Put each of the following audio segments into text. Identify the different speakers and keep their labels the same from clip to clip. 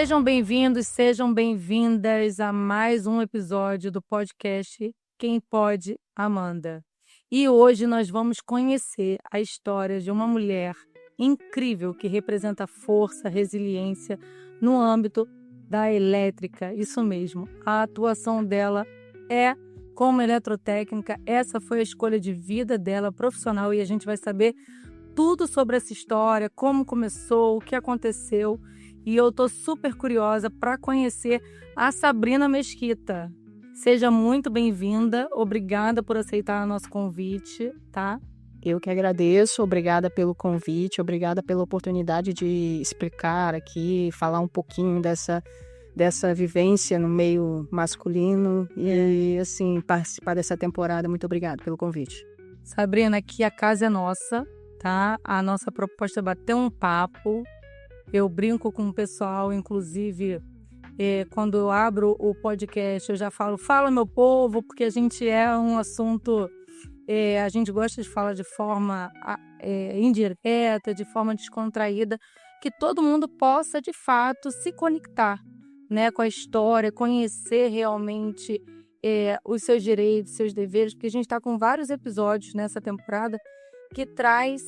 Speaker 1: Sejam bem-vindos, sejam bem-vindas a mais um episódio do podcast Quem Pode, Amanda. E hoje nós vamos conhecer a história de uma mulher incrível que representa força, resiliência no âmbito da elétrica. Isso mesmo, a atuação dela é como eletrotécnica. Essa foi a escolha de vida dela, profissional, e a gente vai saber tudo sobre essa história, como começou, o que aconteceu. E eu tô super curiosa para conhecer a Sabrina Mesquita. Seja muito bem-vinda, obrigada por aceitar nosso convite, tá?
Speaker 2: Eu que agradeço, obrigada pelo convite, obrigada pela oportunidade de explicar aqui, falar um pouquinho dessa vivência no meio masculino e, assim, participar dessa temporada. Muito obrigada pelo convite.
Speaker 1: Sabrina, aqui a casa é nossa, tá? A nossa proposta é bater um papo. Eu brinco com o pessoal, inclusive, quando eu abro o podcast, eu já falo, fala meu povo, porque a gente é um assunto, a gente gosta de falar de forma indireta, de forma descontraída, que todo mundo possa, de fato, se conectar, né, com a história, conhecer realmente os seus direitos, seus deveres, porque a gente está com vários episódios nessa temporada que traz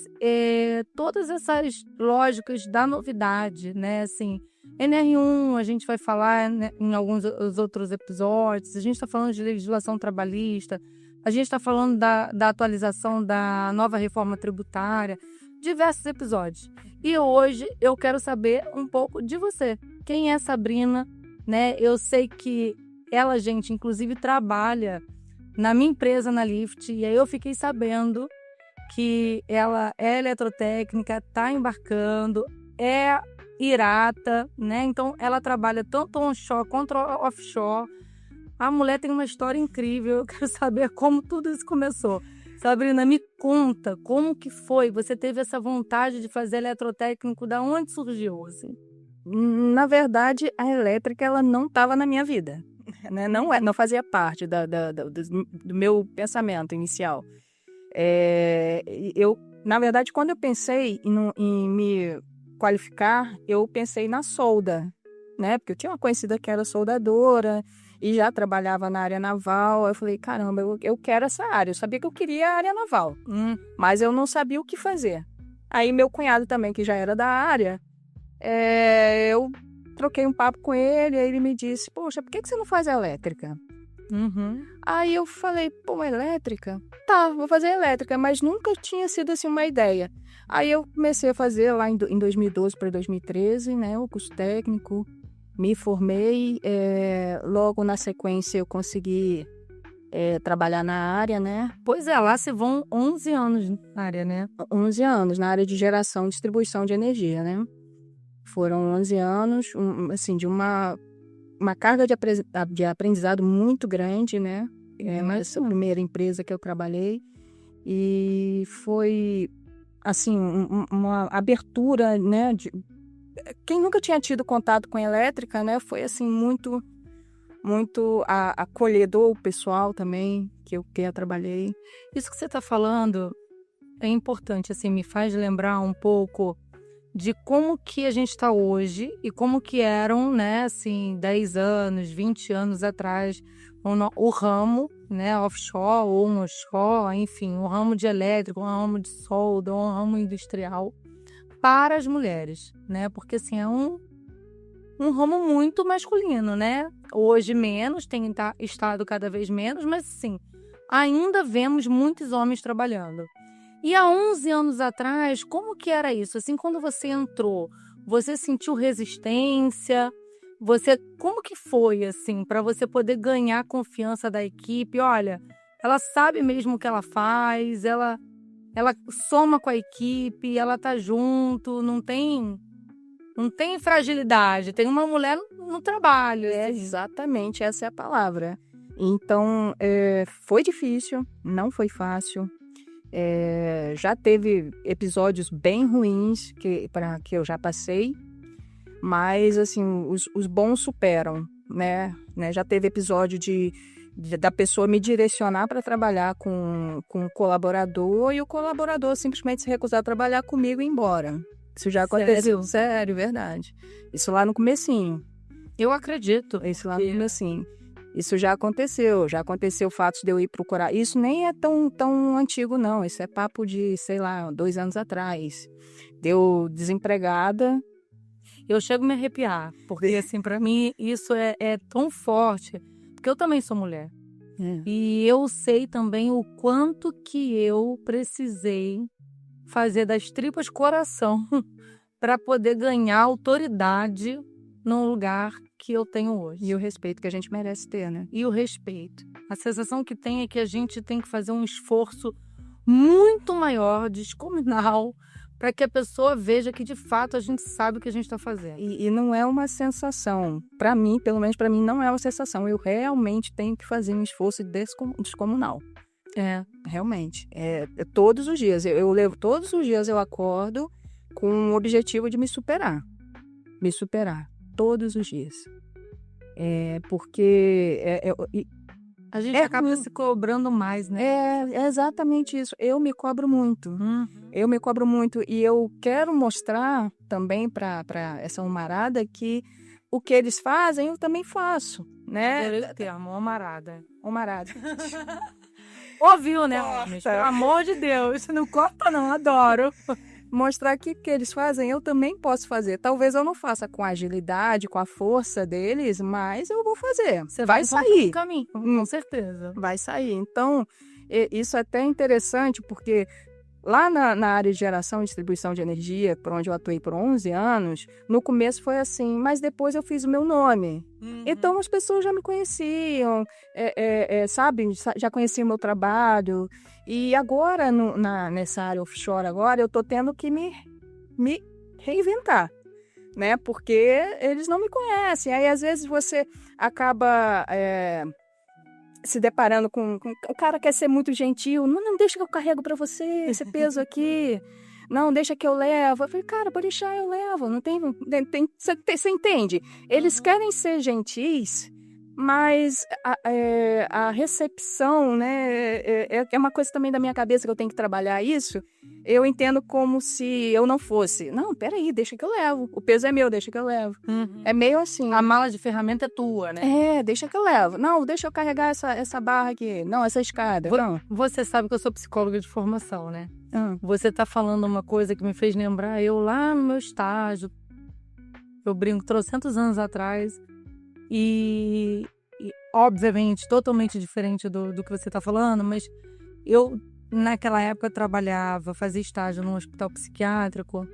Speaker 1: todas essas lógicas da novidade, né? Assim, NR1 a gente vai falar, né, em alguns outros episódios, a gente está falando de legislação trabalhista, a gente está falando da atualização da nova reforma tributária, diversos episódios. E hoje eu quero saber um pouco de você. Quem é Sabrina? Né? Eu sei que ela, gente, inclusive trabalha na minha empresa, na Lift, e aí eu fiquei sabendo que ela é eletrotécnica, está embarcando, é irata, né? Então, ela trabalha tanto onshore quanto offshore. A mulher tem uma história incrível, eu quero saber como tudo isso começou. Sabrina, me conta, como que foi? Você teve essa vontade de fazer eletrotécnico, da onde surgiu, assim?
Speaker 2: Na verdade, a elétrica, ela não estava na minha vida, né? Não fazia parte do meu pensamento inicial. Na verdade, quando eu pensei em me qualificar, eu pensei na solda, né? Porque eu tinha uma conhecida que era soldadora e já trabalhava na área naval. Eu falei, caramba, eu quero essa área. Eu sabia que eu queria a área naval, mas eu não sabia o que fazer. Aí meu cunhado também, que já era da área, eu troquei um papo com ele, aí ele me disse, poxa, por que você não faz elétrica? Aí eu falei, pô, elétrica? Tá, vou fazer elétrica, mas nunca tinha sido assim uma ideia. Aí eu comecei a fazer lá em 2012 para 2013, né, o curso técnico, me formei, logo na sequência eu consegui trabalhar na área, né?
Speaker 1: Pois é, lá se vão 11 anos na área, né?
Speaker 2: 11 anos, na área de geração e distribuição de energia, né? Foram 11 anos, assim, de uma carga de aprendizado muito grande, né? Essa primeira empresa que eu trabalhei. E foi, assim, uma abertura, né? Quem nunca tinha tido contato com elétrica, né? Foi, assim, muito, muito acolhedor o pessoal também, que eu trabalhei.
Speaker 1: Isso que você está falando é importante, assim, me faz lembrar um pouco de como que a gente está hoje e como que eram, né, assim, 10 anos, 20 anos atrás, o ramo, né, offshore ou onshore, enfim, o ramo de elétrico, o ramo de solda, o ramo industrial para as mulheres, né, porque assim, é um ramo muito masculino, né, hoje menos, tem estado cada vez menos, mas sim, ainda vemos muitos homens trabalhando. E há 11 anos atrás, como que era isso? Assim, quando você entrou, você sentiu resistência? Como que foi, assim, para você poder ganhar a confiança da equipe? Olha, ela sabe mesmo o que ela faz, ela soma com a equipe, ela tá junto, não tem fragilidade, tem uma mulher no trabalho.
Speaker 2: Exatamente, essa é a palavra. Então, foi difícil, não foi fácil. Já teve episódios bem ruins que eu já passei, mas assim, os bons superam, né? Já teve episódio da pessoa me direcionar para trabalhar com um colaborador e o colaborador simplesmente se recusar a trabalhar comigo e ir embora. Isso já aconteceu. Sério, verdade. Isso lá no comecinho.
Speaker 1: Eu acredito.
Speaker 2: Isso lá no comecinho. Isso já aconteceu o fato de eu ir procurar. Isso nem é tão antigo, não. Isso é papo de, sei lá, 2 anos atrás. Deu desempregada.
Speaker 1: Eu chego a me arrepiar, porque, assim, para mim, isso é tão forte. Porque eu também sou mulher. E eu sei também o quanto que eu precisei fazer das tripas coração para poder ganhar autoridade num lugar que eu tenho hoje.
Speaker 2: E o respeito que a gente merece ter, né?
Speaker 1: E o respeito. A sensação que tem é que a gente tem que fazer um esforço muito maior, descomunal, para que a pessoa veja que, de fato, a gente sabe o que a gente está fazendo.
Speaker 2: E não é uma sensação. Para mim, pelo menos para mim, não é uma sensação. Eu realmente tenho que fazer um esforço descomunal. Realmente. Todos os dias. Eu levo todos os dias, eu acordo com o objetivo de me superar. Me superar. Todos os dias. Porque...
Speaker 1: a gente acaba se cobrando mais, né?
Speaker 2: É exatamente isso. Eu me cobro muito. Eu me cobro muito. E eu quero mostrar também para essa humarada que o que eles fazem, eu também faço, né?
Speaker 1: Eu termo, humarada.
Speaker 2: Humarada.
Speaker 1: Ouviu, né, homens? Pelo amor de Deus. Não corta, não. Adoro.
Speaker 2: Mostrar que o que eles fazem, eu também posso fazer. Talvez eu não faça com a agilidade, com a força deles, mas eu vou fazer.
Speaker 1: Você
Speaker 2: vai sair.
Speaker 1: Caminho, com certeza.
Speaker 2: Vai sair. Então, isso é até interessante, porque lá na área de geração e distribuição de energia, por onde eu atuei por 11 anos, no começo foi assim, mas depois eu fiz o meu nome. Então, as pessoas já me conheciam, sabe? Já conheciam o meu trabalho. E agora, nessa área offshore agora, eu estou tendo que me reinventar, né? Porque eles não me conhecem. Aí, às vezes, você acaba se deparando com... O cara quer ser muito gentil. Não, deixa que eu carrego para você esse peso aqui. Não, deixa que eu levo. Eu falei, cara, pode deixar, eu levo. Não tem você entende? Eles querem ser gentis, mas a recepção, né, é uma coisa também da minha cabeça que eu tenho que trabalhar isso. Eu entendo como se eu não fosse. Não, peraí, deixa que eu levo. O peso é meu, deixa que eu levo. É meio assim.
Speaker 1: A mala de ferramenta é tua, né?
Speaker 2: Deixa que eu levo. Não, deixa eu carregar essa barra aqui. Não, essa escada. Não.
Speaker 1: Você sabe que eu sou psicóloga de formação, né? Você tá falando uma coisa que me fez lembrar eu lá no meu estágio. Eu brinco 300 anos atrás. E obviamente, totalmente diferente do que você está falando, mas eu, naquela época, trabalhava, fazia estágio num hospital psiquiátrico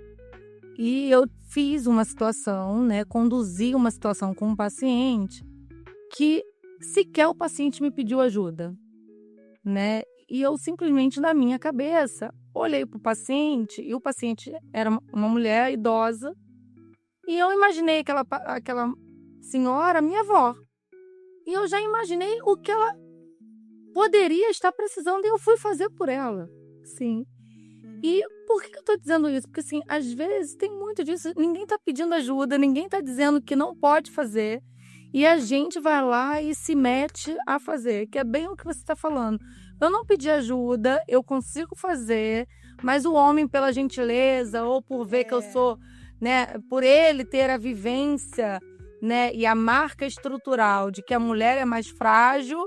Speaker 1: e eu fiz uma situação, né, conduzi uma situação com um paciente que sequer o paciente me pediu ajuda, né, e eu simplesmente, na minha cabeça, olhei para o paciente e o paciente era uma mulher idosa e eu imaginei aquela senhora, minha avó. E eu já imaginei o que ela poderia estar precisando e eu fui fazer por ela. Sim. E por que eu tô dizendo isso? Porque, assim, às vezes tem muito disso. Ninguém tá pedindo ajuda, ninguém tá dizendo que não pode fazer. E a gente vai lá e se mete a fazer, que é bem o que você tá falando. Eu não pedi ajuda, eu consigo fazer, mas o homem, pela gentileza ou por ver que eu sou, né, por ele ter a vivência, né, e a marca estrutural de que a mulher é mais frágil,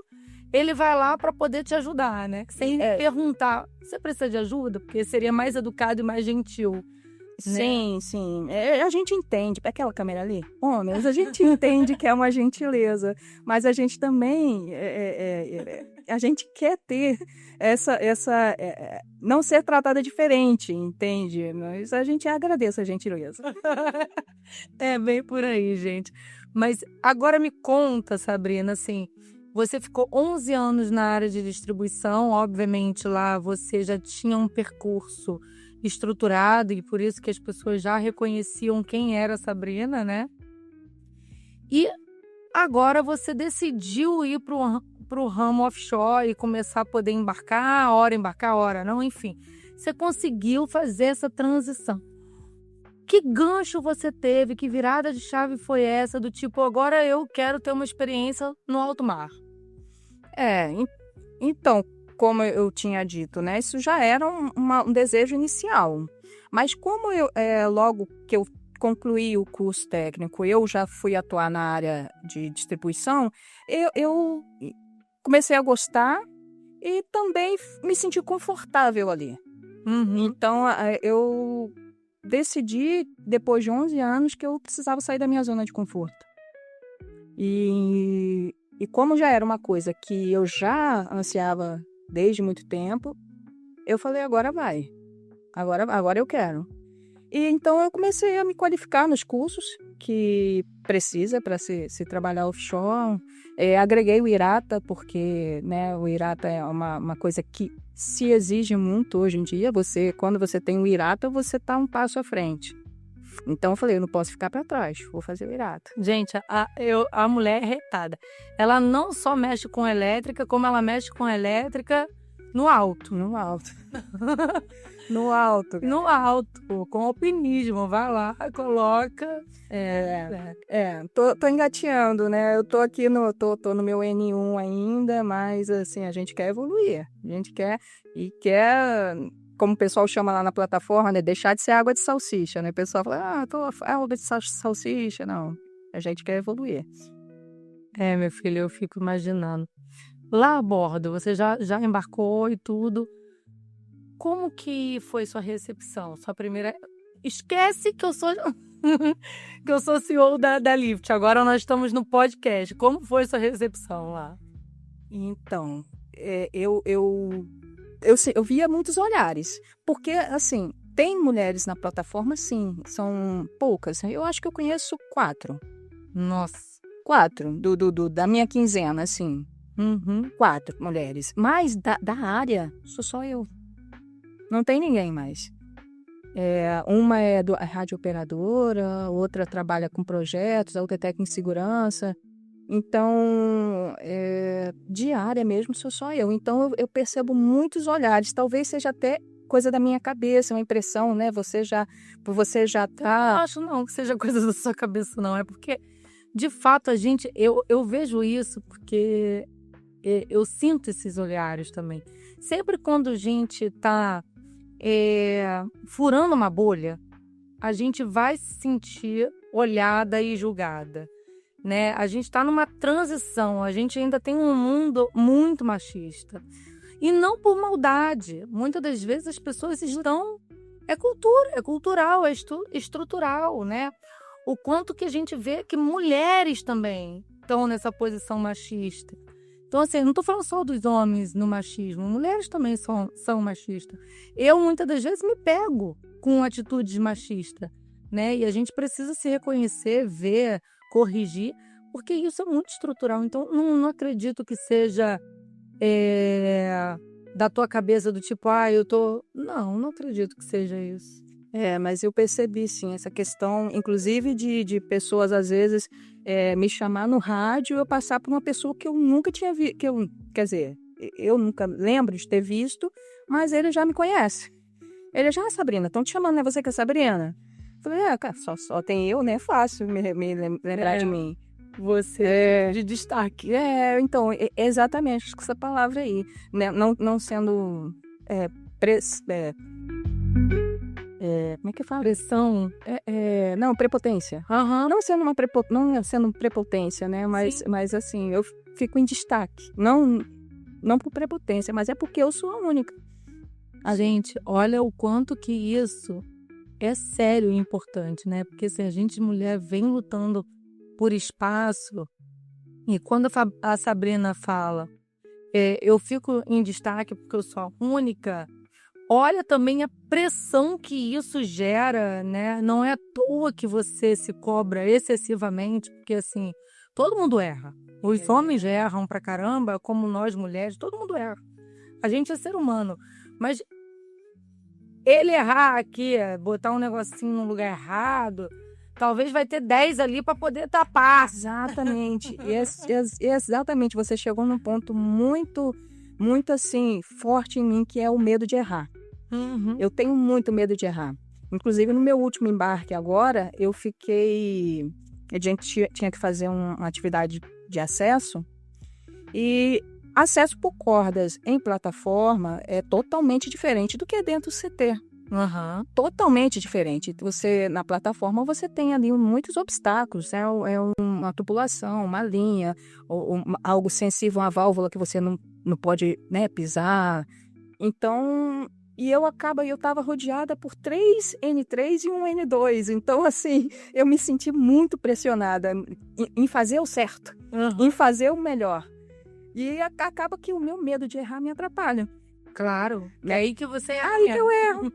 Speaker 1: ele vai lá para poder te ajudar, né? Sem perguntar, você precisa de ajuda? Porque seria mais educado e mais gentil.
Speaker 2: Sim,
Speaker 1: né?
Speaker 2: sim. A gente entende. Para aquela câmera ali, homens, a gente entende que é uma gentileza, mas a gente também, a gente quer ter não ser tratada diferente, entende? Mas a gente agradece a gentileza.
Speaker 1: É bem por aí, gente. Mas agora me conta, Sabrina, assim, você ficou 11 anos na área de distribuição, obviamente lá você já tinha um percurso estruturado e por isso que as pessoas já reconheciam quem era a Sabrina, né? E agora você decidiu ir para o ramo offshore e começar a poder embarcar, hora não, enfim. Você conseguiu fazer essa transição. Que gancho você teve? Que virada de chave foi essa? Do tipo, agora eu quero ter uma experiência no alto mar.
Speaker 2: Então, como eu tinha dito, né? Isso já era um desejo inicial. Mas como logo que eu concluí o curso técnico, eu já fui atuar na área de distribuição, eu comecei a gostar e também me senti confortável ali. Então, eu decidi, depois de 11 anos, que eu precisava sair da minha zona de conforto. E como já era uma coisa que eu já ansiava desde muito tempo, eu falei, agora vai. Agora eu quero. E então eu comecei a me qualificar nos cursos que precisa para se trabalhar offshore. Agreguei o IRATA, porque, né, o IRATA é uma coisa que se exige muito hoje em dia. Quando você tem o IRATA, você está um passo à frente. Então eu falei, eu não posso ficar para trás, vou fazer o IRATA.
Speaker 1: Gente, a mulher é retada. Ela não só mexe com elétrica, como ela mexe com elétrica no alto.
Speaker 2: No alto. No alto.
Speaker 1: No alto, com alpinismo. Vai lá, coloca.
Speaker 2: Tô engateando, né? Eu tô aqui tô no meu N1 ainda, mas assim, a gente quer evoluir. A gente quer, como o pessoal chama lá na plataforma, né? Deixar de ser água de salsicha, né? O pessoal fala, tô água de salsicha. Não, a gente quer evoluir.
Speaker 1: Meu filho, eu fico imaginando. Lá a bordo, você já embarcou e tudo. Como que foi sua recepção? Sua primeira... Esquece que eu sou que eu sou CEO da Lift. Agora nós estamos no podcast. Como foi sua recepção lá?
Speaker 2: Então, eu via muitos olhares. Porque, assim, tem mulheres na plataforma, sim. São poucas. Eu acho que eu conheço 4.
Speaker 1: Nossa.
Speaker 2: 4 da minha quinzena, assim. 4 mulheres. Mas da área, sou só eu. Não tem ninguém mais. Uma é rádio operadora, outra trabalha com projetos, a outra é técnica em segurança. Então, de área mesmo, sou só eu. Então, eu percebo muitos olhares. Talvez seja até coisa da minha cabeça, uma impressão, né? Você já tá...
Speaker 1: Não acho não que seja coisa da sua cabeça, não. É porque, de fato, eu vejo isso porque eu sinto esses olhares também. Sempre quando a gente está furando uma bolha, a gente vai se sentir olhada e julgada, né? A gente está numa transição, a gente ainda tem um mundo muito machista. E não por maldade. Muitas das vezes as pessoas estão... É cultural, é estrutural, né? O quanto que a gente vê que mulheres também estão nessa posição machista. Então, assim, não estou falando só dos homens no machismo, mulheres também são machistas. Eu, muitas das vezes, me pego com atitudes machistas, né? E a gente precisa se reconhecer, ver, corrigir, porque isso é muito estrutural. Então, não acredito que seja da tua cabeça do tipo, eu tô... Não acredito que seja isso.
Speaker 2: Mas eu percebi, sim, essa questão, inclusive de pessoas, às vezes, me chamar no rádio e eu passar por uma pessoa que eu nunca tinha visto, quer dizer, eu nunca lembro de ter visto, mas ele já me conhece. Ele já, Sabrina, estão te chamando, né? Você que é Sabrina? Eu falei, cara, só tem eu, né? É fácil me lembrar de mim.
Speaker 1: Você de destaque.
Speaker 2: Então, exatamente, acho que essa palavra aí, né? Não sendo... como é que fala?
Speaker 1: Pressão.
Speaker 2: Não, prepotência. Não sendo prepotência, né? Mas assim, eu fico em destaque. Não por prepotência, mas é porque eu sou a única.
Speaker 1: Gente, olha o quanto que isso é sério e importante, né? Porque se a gente, mulher, vem lutando por espaço, e quando a Sabrina fala, eu fico em destaque porque eu sou a única... Olha também a pressão que isso gera, né? Não é à toa que você se cobra excessivamente, porque assim, todo mundo erra. Os homens erram pra caramba, como nós mulheres, todo mundo erra. A gente é ser humano. Mas ele errar aqui, botar um negocinho no lugar errado, talvez vai ter 10 ali para poder tapar.
Speaker 2: Exatamente. Exatamente, você chegou num ponto muito, muito assim, forte em mim, que é o medo de errar. Eu tenho muito medo de errar. Inclusive, no meu último embarque agora, a gente tinha que fazer uma atividade de acesso e acesso por cordas em plataforma é totalmente diferente do que é dentro do CT.
Speaker 1: Aham.
Speaker 2: Totalmente diferente. Você, na plataforma, você tem ali muitos obstáculos. É uma tubulação, uma linha, ou algo sensível, uma válvula que você não pode, né, pisar. Então, eu estava rodeada por 3 N3 e um N2. Então, assim, eu me senti muito pressionada em fazer o certo, em fazer o melhor. E acaba que o meu medo de errar me atrapalha.
Speaker 1: Claro. É aí que você erra.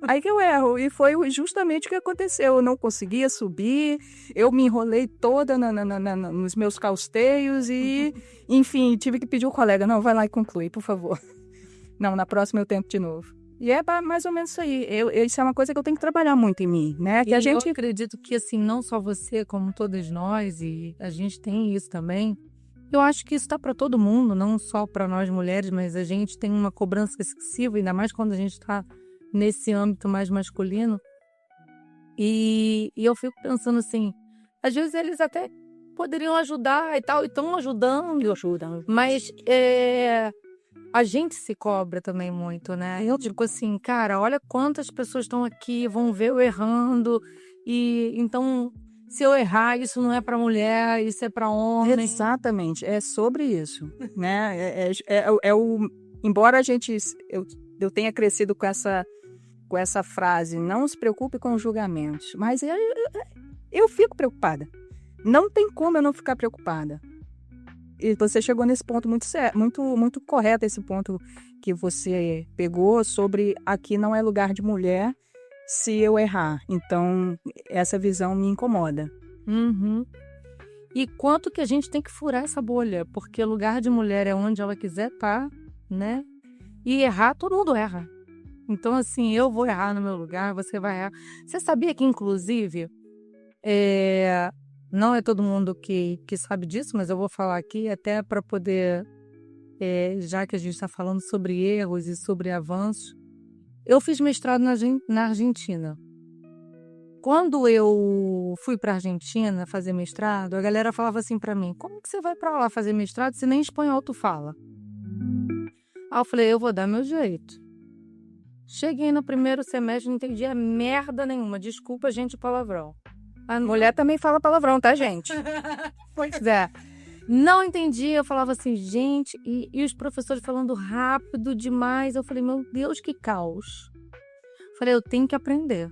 Speaker 2: Aí que eu erro. E foi justamente o que aconteceu. Eu não conseguia subir, eu me enrolei toda nos meus causteios e, enfim, tive que pedir ao colega, não, vai lá e conclui, por favor. Não, na próxima eu tento de novo. E é mais ou menos isso aí. Isso é uma coisa que eu tenho que trabalhar muito em mim, né? Que
Speaker 1: eu acredito que, assim, não só você, como todas nós, e a gente tem isso também. Eu acho que isso está para todo mundo, não só para nós mulheres, mas a gente tem uma cobrança excessiva, ainda mais quando a gente está nesse âmbito mais masculino. E eu fico pensando assim, às vezes eles até poderiam ajudar e tal, e estão ajudando, mas a gente se cobra também muito, né? Eu digo assim, cara, olha quantas pessoas estão aqui, vão ver eu errando, e então... Se eu errar, isso não é para mulher, isso é para homem.
Speaker 2: Exatamente, é sobre isso, né? Embora eu tenha crescido com essa frase, não se preocupe com os julgamentos, mas eu fico preocupada. Não tem como eu não ficar preocupada. E você chegou nesse ponto muito correto, esse ponto que você pegou sobre aqui não é lugar de mulher. Se eu errar. Então, essa visão me incomoda.
Speaker 1: Uhum. E quanto que a gente tem que furar essa bolha? Porque lugar de mulher é onde ela quiser estar, né? E errar, todo mundo erra. Então, assim, eu vou errar no meu lugar, você vai errar. Você sabia que, inclusive, não é todo mundo que sabe disso, mas eu vou falar aqui até para poder, já que a gente está falando sobre erros e sobre avanços. Eu fiz mestrado na Argentina. Quando eu fui para a Argentina fazer mestrado, a galera falava assim para mim, como que você vai para lá fazer mestrado se nem espanhol tu fala? Aí eu falei, eu vou dar meu jeito. Cheguei no primeiro semestre, não entendia merda nenhuma. Desculpa, gente, palavrão.
Speaker 2: A mulher também fala palavrão, tá, gente?
Speaker 1: Pois é. Não entendi, eu falava assim, gente, e os professores falando rápido demais. Eu falei, meu Deus, que caos. Falei, eu tenho que aprender.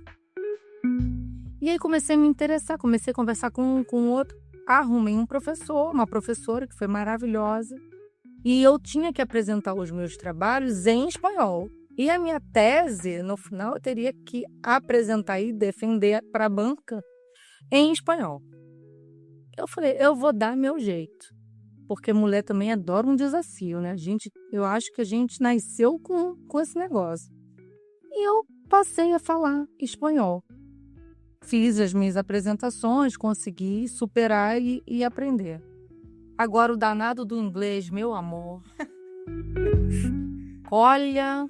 Speaker 1: E aí comecei a me interessar, comecei a conversar com outro. Arrumei um professor, uma professora que foi maravilhosa. E eu tinha que apresentar os meus trabalhos em espanhol. E a minha tese, no final, eu teria que apresentar e defender para a banca em espanhol. Eu falei, eu vou dar meu jeito. Porque mulher também adora um desafio, né? Eu acho que a gente nasceu com esse negócio. E eu passei a falar espanhol. Fiz as minhas apresentações, consegui superar e aprender. Agora o danado do inglês, meu amor. Olha,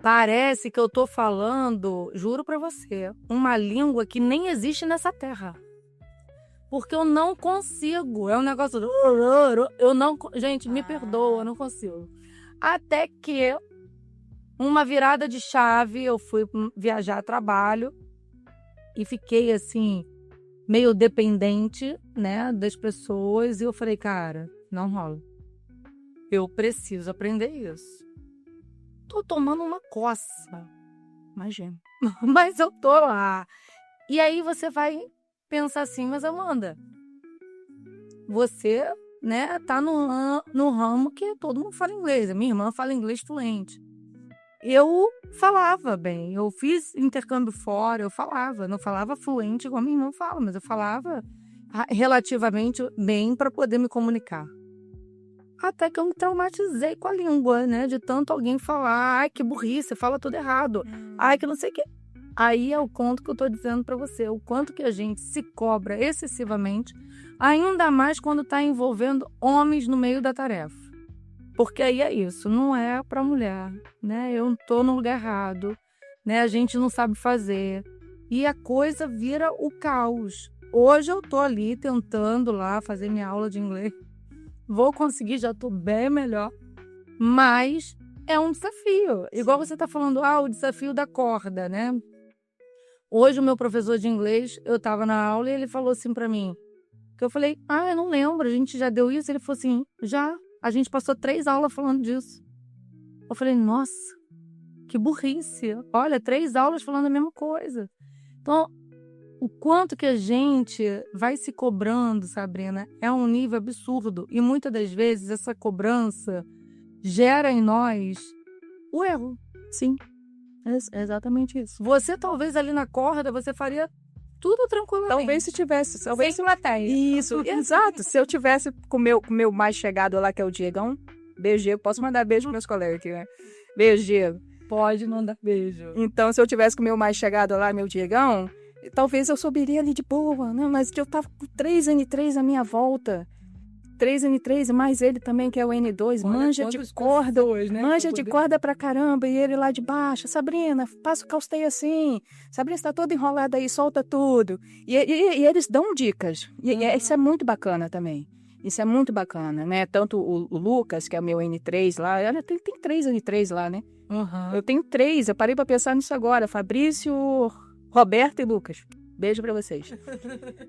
Speaker 1: parece que eu tô falando, juro pra você, uma língua que nem existe nessa terra. Porque eu não consigo. É um negócio... Gente, me perdoa, eu não consigo. Até que, uma virada de chave, eu fui viajar a trabalho e fiquei, assim, meio dependente, né, das pessoas. E eu falei, cara, não rola. Eu preciso aprender isso. Tô tomando uma coça.
Speaker 2: Imagina.
Speaker 1: Mas eu tô lá. E aí você vai... pensar assim, mas Amanda, você, né, tá no ramo que todo mundo fala inglês. A minha irmã fala inglês fluente. Eu falava bem, eu fiz intercâmbio fora, eu falava, não falava fluente igual a minha irmã fala, mas eu falava relativamente bem para poder me comunicar. Até que eu me traumatizei com a língua, né, de tanto alguém falar, ai, que burrice, você fala tudo errado, ai, que não sei o que. Aí é o ponto que eu estou dizendo para você, o quanto que a gente se cobra excessivamente, ainda mais quando está envolvendo homens no meio da tarefa. Porque aí é isso, não é para mulher, né? Eu estou no lugar errado, né? A gente não sabe fazer e a coisa vira o caos. Hoje eu estou ali tentando lá fazer minha aula de inglês, vou conseguir, já estou bem melhor, Mas é um desafio. Igual você está falando, o desafio da corda, né? Hoje o meu professor de inglês, eu estava na aula e ele falou assim para mim, que eu falei, eu não lembro, a gente já deu isso? Ele falou assim, já, a gente passou 3 aulas falando disso. Eu falei, nossa, que burrice. Olha, 3 aulas falando a mesma coisa. Então, o quanto que a gente vai se cobrando, Sabrina, é um nível absurdo. E muitas das vezes essa cobrança gera em nós o erro.
Speaker 2: Sim, é exatamente isso.
Speaker 1: Você talvez ali na corda, você faria tudo tranquilamente.
Speaker 2: Talvez se tivesse...
Speaker 1: Sem plateia.
Speaker 2: Isso, exato. Se eu tivesse com o meu mais chegado lá, que é o Diegão, beijo, Diego. Posso mandar beijo pros meus colegas aqui, né? Beijo, Diego.
Speaker 1: Pode mandar beijo.
Speaker 2: Então, se eu tivesse com o meu mais chegado lá, meu Diegão, talvez eu subiria ali de boa, né? Mas eu tava com 3 N3 à minha volta. 3 N3, mais ele também, que é o N2, manja de corda, pessoas, né, manja de corda pra caramba, e ele lá de baixo, Sabrina, passa o calsteio assim, Sabrina está toda enrolada aí, solta tudo. E eles dão dicas, e isso é muito bacana também. Isso é muito bacana, né? Tanto o Lucas, que é o meu N3 lá, tem 3 N3 lá, né?
Speaker 1: Uhum.
Speaker 2: Eu tenho 3, eu parei pra pensar nisso agora, Fabrício, Roberto e Lucas. Beijo pra vocês.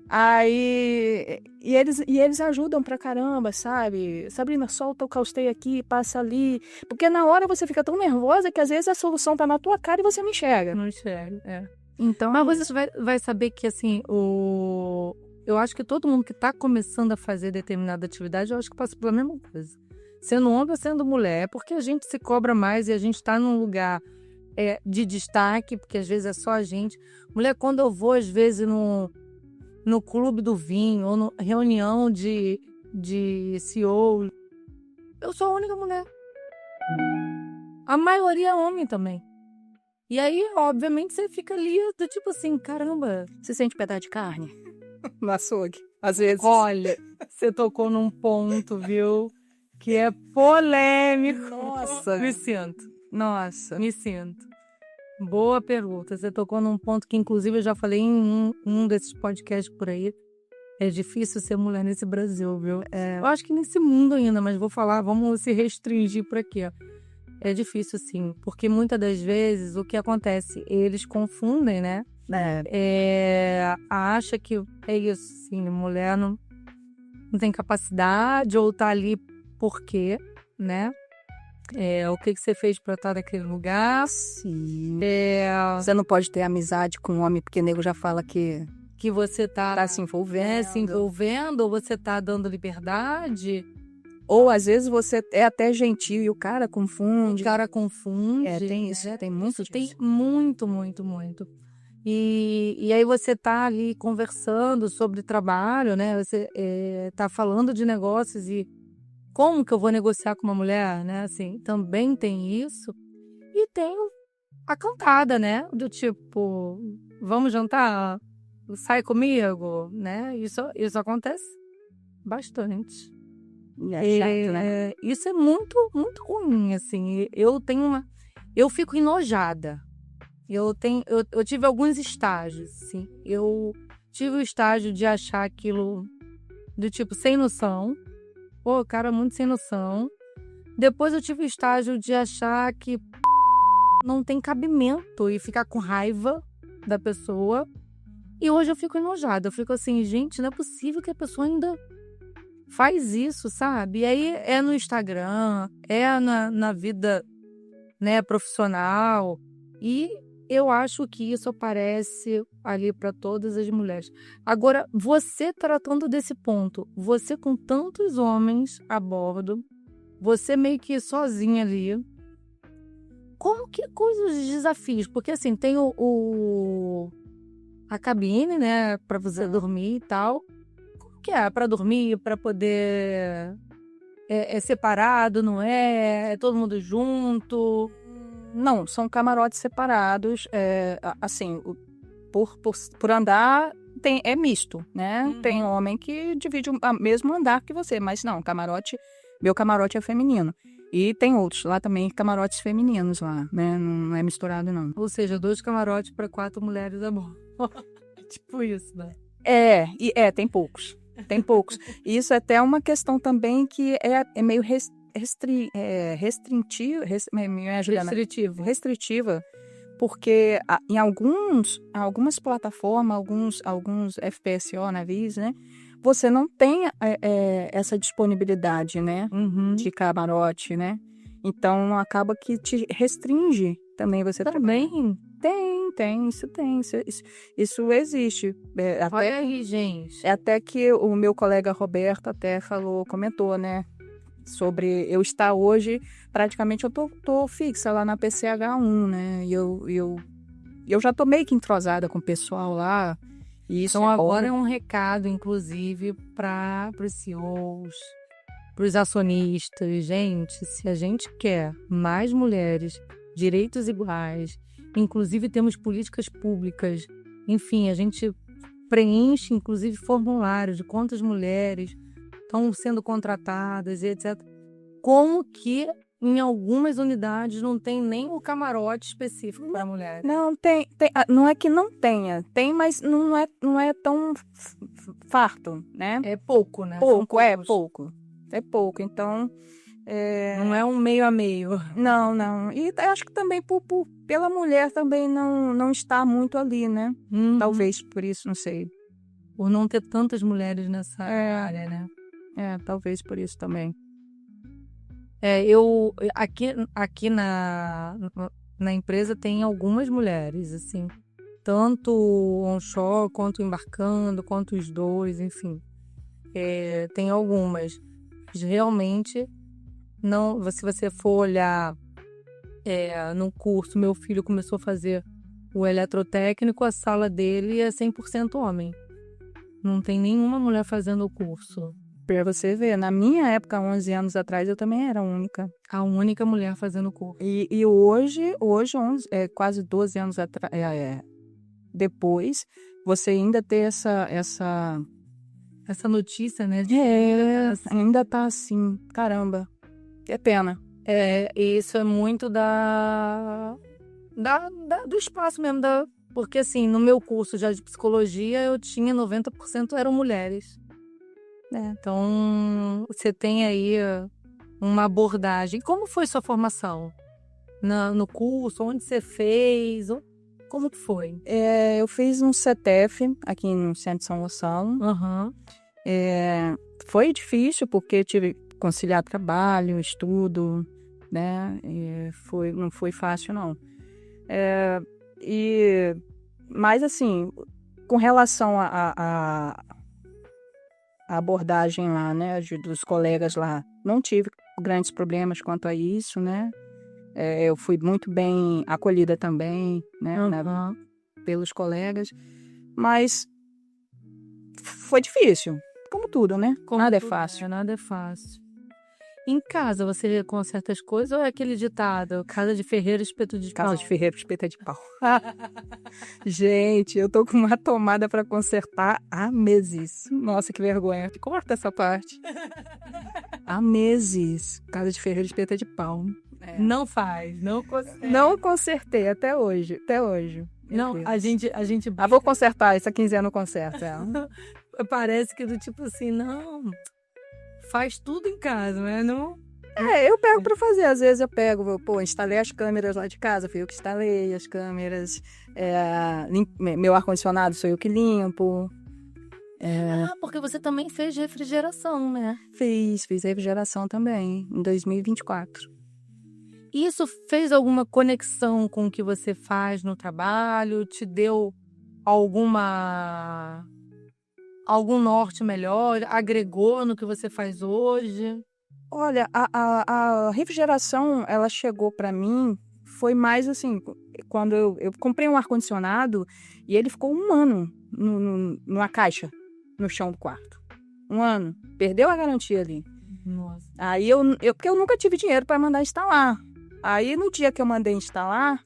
Speaker 2: Aí, e eles ajudam pra caramba, sabe? Sabrina, solta o calsteio aqui, passa ali. Porque na hora você fica tão nervosa que às vezes a solução tá na tua cara e você não enxerga.
Speaker 1: Não enxerga, é.
Speaker 2: Então,
Speaker 1: mas você vai saber que, assim, eu acho que todo mundo que tá começando a fazer determinada atividade, eu acho que passa pela mesma coisa. Sendo homem ou sendo mulher, é porque a gente se cobra mais e a gente tá num lugar de destaque, porque às vezes é só a gente. Mulher, quando eu vou, às vezes, no clube do vinho ou na reunião de CEO, eu sou a única mulher. A maioria é homem também. E aí, obviamente, você fica ali, do tipo assim, caramba.
Speaker 2: Você sente pedaço de carne no açougue, às vezes.
Speaker 1: Olha, você tocou num ponto, viu? Que é polêmico.
Speaker 2: Nossa.
Speaker 1: Me sinto.
Speaker 2: Nossa.
Speaker 1: Me sinto. Boa pergunta. Você tocou num ponto que, inclusive, eu já falei em um desses podcasts por aí. É difícil ser mulher nesse Brasil, viu? Eu acho que nesse mundo ainda, mas vou falar, vamos se restringir por aqui, ó. É difícil, sim, porque muitas das vezes o que acontece, eles confundem, né? Acha que é isso, sim, mulher não tem capacidade ou tá ali por quê, né? O que você fez pra estar naquele lugar?
Speaker 2: Sim. Você não pode ter amizade com um homem, porque o nego já fala que
Speaker 1: você tá
Speaker 2: se envolvendo.
Speaker 1: Se envolvendo, ou você tá dando liberdade.
Speaker 2: Ou às vezes você é até gentil e o cara confunde.
Speaker 1: Tem
Speaker 2: isso, tem muito disso.
Speaker 1: Tem muito, muito, muito. E aí você tá ali conversando sobre trabalho, né? Você tá falando de negócios e como que eu vou negociar com uma mulher, né? Assim, também tem isso. E tem a cantada, né? Do tipo, vamos jantar? Sai comigo, né? Isso acontece bastante.
Speaker 2: É chato, né?
Speaker 1: Isso é muito, muito ruim, assim. Eu fico enojada. Eu tive alguns estágios, assim. Eu tive o estágio de achar aquilo do tipo sem noção. Pô, cara, muito sem noção. Depois eu tive o estágio de achar que não tem cabimento e ficar com raiva da pessoa. E hoje eu fico enojada. Eu fico assim, gente, não é possível que a pessoa ainda faz isso, sabe? E aí é no Instagram, na vida, né, profissional. E eu acho que isso aparece ali para todas as mulheres. Agora, você tratando desse ponto, você com tantos homens a bordo, você meio que sozinha ali, como que coisas, os desafios? Porque assim, tem a cabine, né, para você dormir e tal. Como que é? Para dormir, para poder... É separado, não é? É todo mundo junto?
Speaker 2: Não, são camarotes separados. Assim, por andar é misto, né?
Speaker 1: Uhum.
Speaker 2: Tem homem que divide o mesmo andar que você, mas não, meu camarote é feminino. E tem outros lá também, camarotes femininos lá, né? Não é misturado, não.
Speaker 1: Ou seja, 2 camarotes para 4 mulheres a bordo. Tipo isso, né?
Speaker 2: Tem poucos. Tem poucos. E isso é até uma questão também que é meio restritiva, porque em algumas plataformas, alguns FPSO, navios, né, você não tem essa disponibilidade, né, de camarote, né? Então, acaba que te restringe também você
Speaker 1: Também?
Speaker 2: Isso existe.
Speaker 1: Olha aí, gente.
Speaker 2: Até que o meu colega Roberto até comentou, né, sobre eu estar hoje, praticamente eu tô fixa lá na PCH1, né, e eu já tô meio que entrosada com o pessoal lá. E isso
Speaker 1: então, agora é um recado, inclusive, para os CEOs, para os acionistas. Gente, se a gente quer mais mulheres, direitos iguais, inclusive temos políticas públicas, enfim, a gente preenche, inclusive, formulários de quantas mulheres estão sendo contratadas e etc. Como que em algumas unidades não tem nem o camarote específico para mulheres?
Speaker 2: Não, tem. Não é que não tenha. Tem, mas não é tão farto, né?
Speaker 1: É pouco, né?
Speaker 2: Pouco. É pouco. Então.
Speaker 1: Não é um meio a meio.
Speaker 2: Não. E acho que também pela mulher também não está muito ali, né? Talvez por isso, não sei.
Speaker 1: Por não ter tantas mulheres nessa área, né?
Speaker 2: Talvez por isso também.
Speaker 1: Eu aqui na empresa tem algumas mulheres, assim, tanto onshore quanto embarcando, quanto os dois, enfim, tem algumas. Realmente, não, se você for olhar no curso, meu filho começou a fazer o eletrotécnico, a sala dele é 100% homem. Não tem nenhuma mulher fazendo o curso.
Speaker 2: Pra você ver, na minha época, 11 anos atrás, eu também era
Speaker 1: a única mulher fazendo o curso.
Speaker 2: E hoje 11, quase 12 anos depois, você ainda ter essa
Speaker 1: notícia, né?
Speaker 2: Ainda tá assim, caramba, é pena.
Speaker 1: Isso é muito do espaço mesmo, porque assim, no meu curso já de psicologia, eu tinha 90% eram mulheres. Então, você tem aí uma abordagem. Como foi sua formação? No curso? Onde você fez? Como que foi?
Speaker 2: Eu fiz um CETEF aqui no Centro de São Gonçalo. Foi difícil porque eu tive que conciliar trabalho, estudo, né? Não foi fácil, não. Mas, assim, com relação a abordagem lá, né, dos colegas lá, não tive grandes problemas quanto a isso, né? Eu fui muito bem acolhida também, né, pelos colegas, mas foi difícil, como tudo, né? Nada é fácil.
Speaker 1: Nada é fácil. Em casa, você conserta as coisas ou é aquele ditado? Casa de ferreiro, espeto de pau?
Speaker 2: Casa de ferreiro, espeta de pau. Gente, eu tô com uma tomada para consertar há meses. Nossa, que vergonha. Corta essa parte. Há meses. Casa de ferreiro, espeta de pau.
Speaker 1: Não faz, não conserta.
Speaker 2: Não consertei até hoje.
Speaker 1: Não, a gente...
Speaker 2: vou consertar. Essa quinzena eu conserto.
Speaker 1: Parece que do tipo assim, não... Faz tudo em casa, né? Não...
Speaker 2: Eu pego pra fazer. Às vezes eu pego, instalei as câmeras lá de casa, fui eu que instalei as câmeras. Meu ar-condicionado sou eu que limpo.
Speaker 1: Porque você também fez refrigeração, né?
Speaker 2: Fiz refrigeração também, em 2024.
Speaker 1: Isso fez alguma conexão com o que você faz no trabalho? Te deu algum norte melhor? Agregou no que você faz hoje?
Speaker 2: Olha, a refrigeração, ela chegou para mim, foi mais assim, quando eu comprei um ar-condicionado e ele ficou 1 ano numa caixa no chão do quarto. 1 ano. Perdeu a garantia ali.
Speaker 1: Nossa.
Speaker 2: Aí porque eu nunca tive dinheiro para mandar instalar. Aí no dia que eu mandei instalar,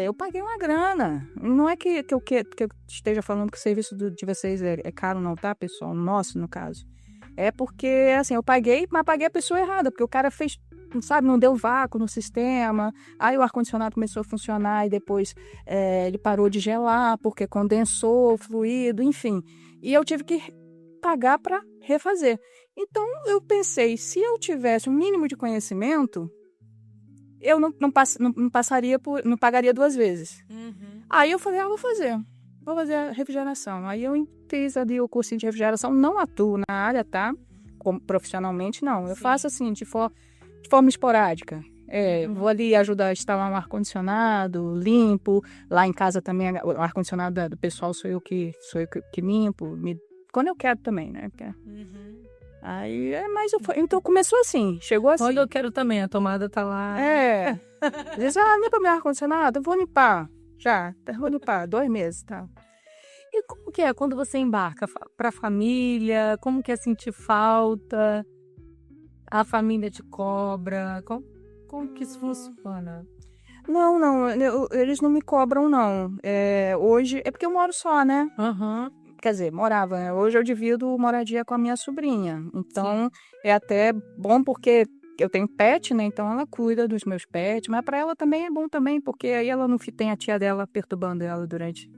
Speaker 2: eu paguei uma grana. Não é que eu esteja falando que o serviço de vocês é caro não, tá, pessoal? Nosso, no caso. É porque, assim, eu paguei, mas paguei a pessoa errada, porque o cara fez, sabe, não deu vácuo no sistema, aí o ar-condicionado começou a funcionar e depois ele parou de gelar, porque condensou o fluido, enfim. E eu tive que pagar para refazer. Então, eu pensei, se eu tivesse um mínimo de conhecimento, eu não pagaria 2 vezes. Aí eu falei, vou fazer a refrigeração. Aí eu fiz ali o cursinho de refrigeração, não atuo na área, tá? Profissionalmente, não. Eu faço assim, de forma esporádica. Vou ali ajudar a instalar um ar-condicionado, limpo. Lá em casa também, o ar-condicionado do pessoal sou eu que limpo. Quando eu quero também, né? Aí, então começou assim, chegou assim.
Speaker 1: Quando eu quero também, a tomada tá lá.
Speaker 2: Diz, limpa meu ar-condicionado, eu vou limpar. Vou limpar, 2 meses, tá?
Speaker 1: E como que é quando você embarca pra família? Como que é sentir falta? A família te cobra? Como que isso funciona?
Speaker 2: Não, eles não me cobram, não. Hoje, é porque eu moro só, né? Quer dizer, morava, né? Hoje eu divido moradia com a minha sobrinha. Então, é até bom porque eu tenho pet, né? Então, ela cuida dos meus pets. Mas para ela também é bom também, porque aí ela não tem a tia dela perturbando ela durante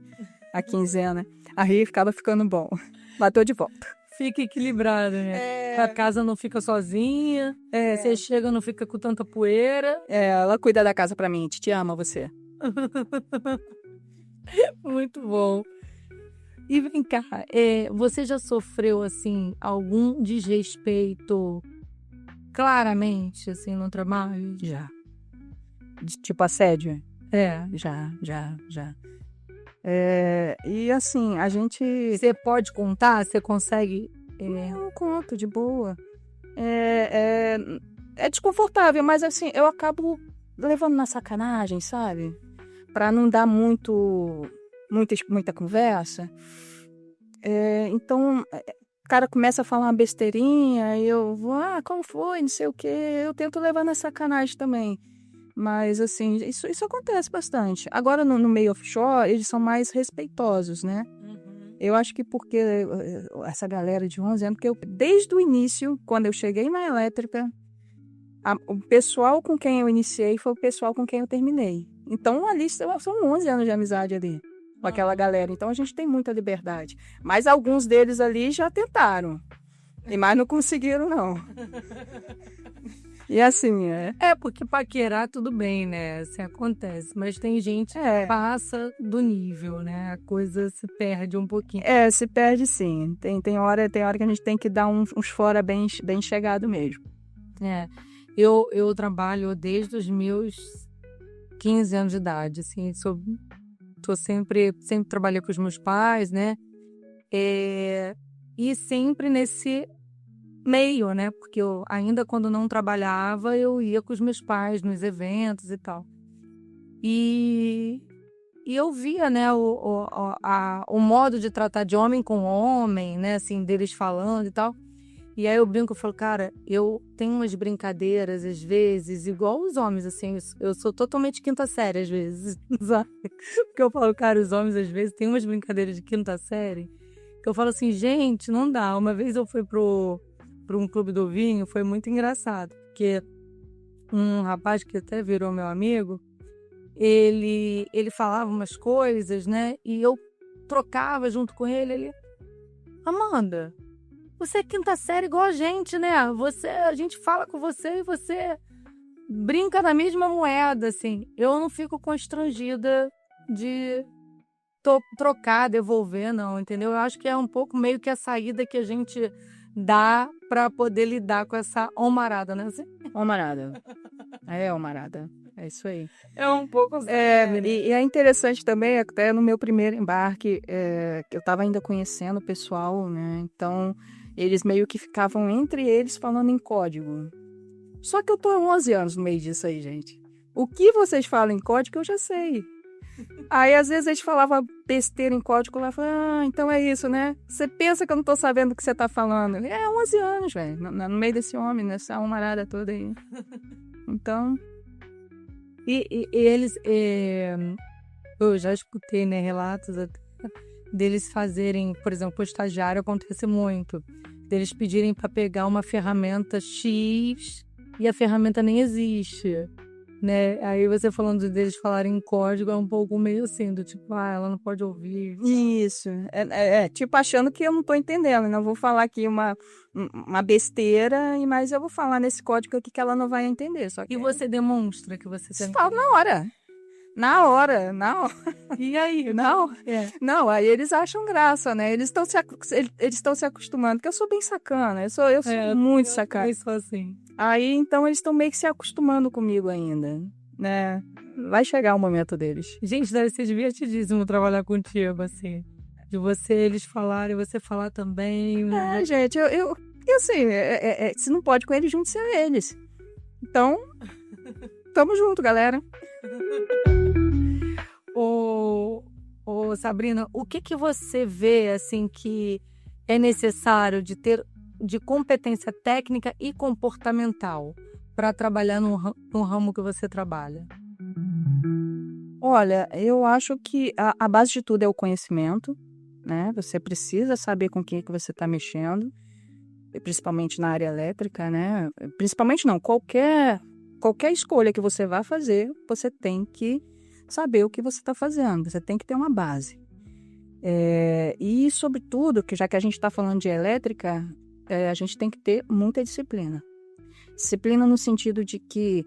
Speaker 2: a quinzena. Aí ficava ficando bom. Bateu de volta.
Speaker 1: Fica equilibrado, né? A casa não fica sozinha. Você chega, não fica com tanta poeira.
Speaker 2: Ela cuida da casa pra mim. Te ama, você.
Speaker 1: Muito bom. E vem cá, você já sofreu, assim, algum desrespeito claramente, assim, no trabalho?
Speaker 2: Já. Tipo assédio?
Speaker 1: Já.
Speaker 2: E assim, a gente...
Speaker 1: Você pode contar? Você consegue?
Speaker 2: Não, conto, de boa. É desconfortável, mas assim, eu acabo levando na sacanagem, sabe? Pra não dar muita conversa. Então, o cara começa a falar uma besteirinha e eu vou, como foi, não sei o quê. Eu tento levar na sacanagem também. Mas, assim, isso acontece bastante. Agora, no meio offshore, eles são mais respeitosos, né? Eu acho que porque essa galera de 11 anos, porque desde o início, quando eu cheguei na elétrica, o pessoal com quem eu iniciei foi o pessoal com quem eu terminei. Então, ali são 11 anos de amizade ali, com aquela galera. Então, a gente tem muita liberdade. Mas alguns deles ali já tentaram. Mas não conseguiram, não. E assim,
Speaker 1: porque paquerar tudo bem, né? Assim, acontece. Mas tem gente que passa do nível, né? A coisa se perde um pouquinho.
Speaker 2: Se perde sim. Tem hora que a gente tem que dar uns fora bem chegado mesmo.
Speaker 1: Eu trabalho desde os meus 15 anos de idade, assim, sempre trabalhei com os meus pais, né? E sempre nesse meio, né? Porque eu, ainda quando não trabalhava, eu ia com os meus pais nos eventos e tal. E eu via, né, o modo de tratar de homem com homem, né? Assim, deles falando e tal. E aí eu brinco, eu falo, cara, eu tenho umas brincadeiras, às vezes, igual os homens, assim, eu sou totalmente quinta série, às vezes, sabe? Porque eu falo, cara, os homens, às vezes, têm umas brincadeiras de quinta série, que eu falo assim, gente, não dá. Uma vez eu fui para um clube do vinho, foi muito engraçado, porque um rapaz que até virou meu amigo, ele falava umas coisas, né, e eu trocava junto com ele, Amanda... Você é quinta série igual a gente, né? A gente fala com você e você brinca na mesma moeda, assim. Eu não fico constrangida de trocar, devolver, não, entendeu? Eu acho que é um pouco meio que a saída que a gente dá para poder lidar com essa homarada, né?
Speaker 2: Homarada. Homarada. É isso aí.
Speaker 1: É um pouco...
Speaker 2: E é interessante também, até no meu primeiro embarque, que eu estava ainda conhecendo o pessoal, né? Então... Eles meio que ficavam entre eles falando em código. Só que eu tô há 11 anos no meio disso aí, gente. O que vocês falam em código, eu já sei. Aí, às vezes, eles falavam besteira em código lá. Eu falava, então é isso, né? Você pensa que eu não tô sabendo o que você tá falando. 11 anos, velho. No meio desse homem, nessa almarada toda aí. Então...
Speaker 1: E eles... eu já escutei, né, relatos deles fazerem, por exemplo, o estagiário acontece muito, deles pedirem para pegar uma ferramenta X e a ferramenta nem existe, né? Aí você falando deles falarem em código é um pouco meio assim, do tipo, ela não pode ouvir.
Speaker 2: Isso. Tipo achando que eu não tô entendendo, né? Eu vou falar aqui uma besteira, mas eu vou falar nesse código aqui que ela não vai entender. Só que
Speaker 1: E você demonstra que você
Speaker 2: você fala na hora. Na hora.
Speaker 1: E aí?
Speaker 2: Não,
Speaker 1: É.
Speaker 2: não, aí eles acham graça, né? Eles estão se acostumando, porque eu sou bem sacana, eu sou muito sacana.
Speaker 1: Eu sou assim.
Speaker 2: Aí, então, eles estão meio que se acostumando comigo ainda, né? Vai chegar o momento deles.
Speaker 1: Gente, deve ser divertidíssimo trabalhar contigo, assim. De eles falarem, você falar também.
Speaker 2: Gente, eu assim, se não pode com eles, junte-se a eles. Então, tamo junto, galera.
Speaker 1: Ô, Sabrina, o que você vê, assim, que é necessário de ter de competência técnica e comportamental para trabalhar no ramo que você trabalha?
Speaker 2: Olha, eu acho que a base de tudo é o conhecimento, né? Você precisa saber com quem que você está mexendo, principalmente na área elétrica, né? Principalmente não, qualquer escolha que você vá fazer, você tem que saber o que você está fazendo, você tem que ter uma base. E, sobretudo, que já que a gente está falando de elétrica, a gente tem que ter muita disciplina. Disciplina no sentido de que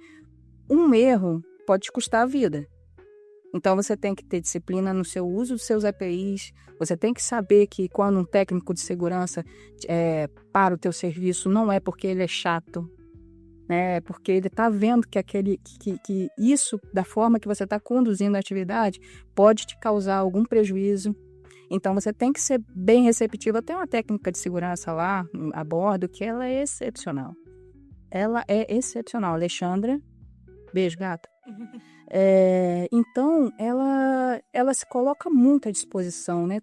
Speaker 2: um erro pode te custar a vida. Então, você tem que ter disciplina no seu uso dos seus EPIs, você tem que saber que quando um técnico de segurança para o teu serviço, não é porque ele é chato, né? É porque ele está vendo que isso, da forma que você está conduzindo a atividade, pode te causar algum prejuízo. Então, você tem que ser bem receptiva. Tem uma técnica de segurança lá a bordo que ela é excepcional. Ela é excepcional. Alexandra, beijo, gata. Então, ela se coloca muito à disposição, né?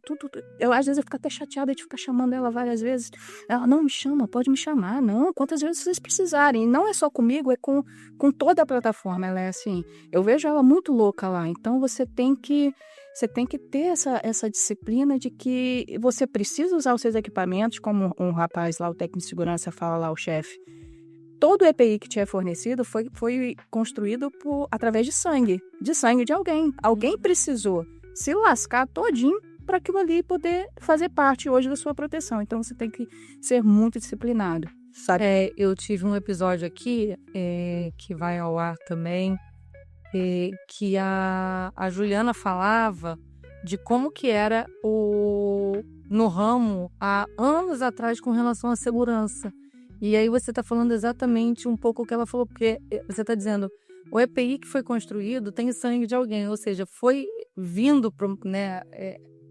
Speaker 2: Às vezes eu fico até chateada de ficar chamando ela várias vezes. Ela, não, me chama, pode me chamar. Não, quantas vezes vocês precisarem. E não é só comigo, é com toda a plataforma. Ela é assim, eu vejo ela muito louca lá. Então, você tem que ter essa disciplina de que você precisa usar os seus equipamentos, como um rapaz lá, o técnico de segurança fala lá, o chefe. Todo o EPI que te é fornecido foi construído através de sangue de alguém. Alguém precisou se lascar todinho para aquilo ali poder fazer parte hoje da sua proteção. Então, você tem que ser muito disciplinado, sabe?
Speaker 1: Eu tive um episódio aqui, que vai ao ar também, que a Juliana falava de como que era no ramo há anos atrás com relação à segurança. E aí você está falando exatamente um pouco o que ela falou, porque você está dizendo, o EPI que foi construído tem sangue de alguém, ou seja, foi vindo né,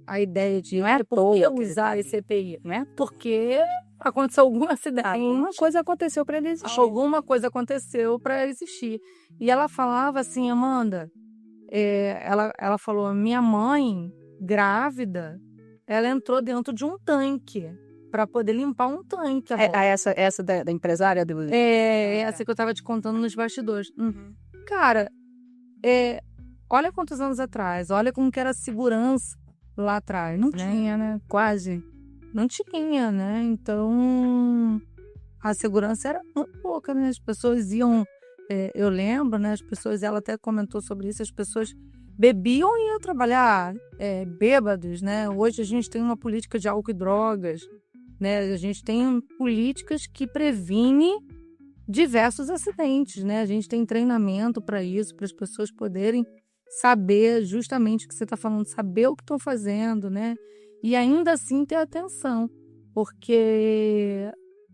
Speaker 1: a ideia de
Speaker 2: não é
Speaker 1: por que usar esse EPI, né? Porque aconteceu algum acidente.
Speaker 2: Alguma coisa aconteceu para ele existir.
Speaker 1: Alguma coisa aconteceu para existir. E ela falava assim, Amanda, ela falou, minha mãe, grávida, ela entrou dentro de um tanque para poder limpar um tanque.
Speaker 2: Essa da empresária?
Speaker 1: Essa que eu estava te contando nos bastidores.
Speaker 2: Uhum.
Speaker 1: Cara, olha quantos anos atrás, olha como que era a segurança lá atrás.
Speaker 2: Não tinha, né? Quase.
Speaker 1: Não tinha, né? Então, a segurança era muito pouca, né? As pessoas iam... eu lembro, né? As pessoas, ela até comentou sobre isso, as pessoas bebiam e iam trabalhar bêbados, né? Hoje a gente tem uma política de álcool e drogas, né? A gente tem políticas que previnem diversos acidentes, né? A gente tem treinamento para isso, para as pessoas poderem saber justamente o que você está falando, saber o que estão fazendo, né? E ainda assim ter atenção, porque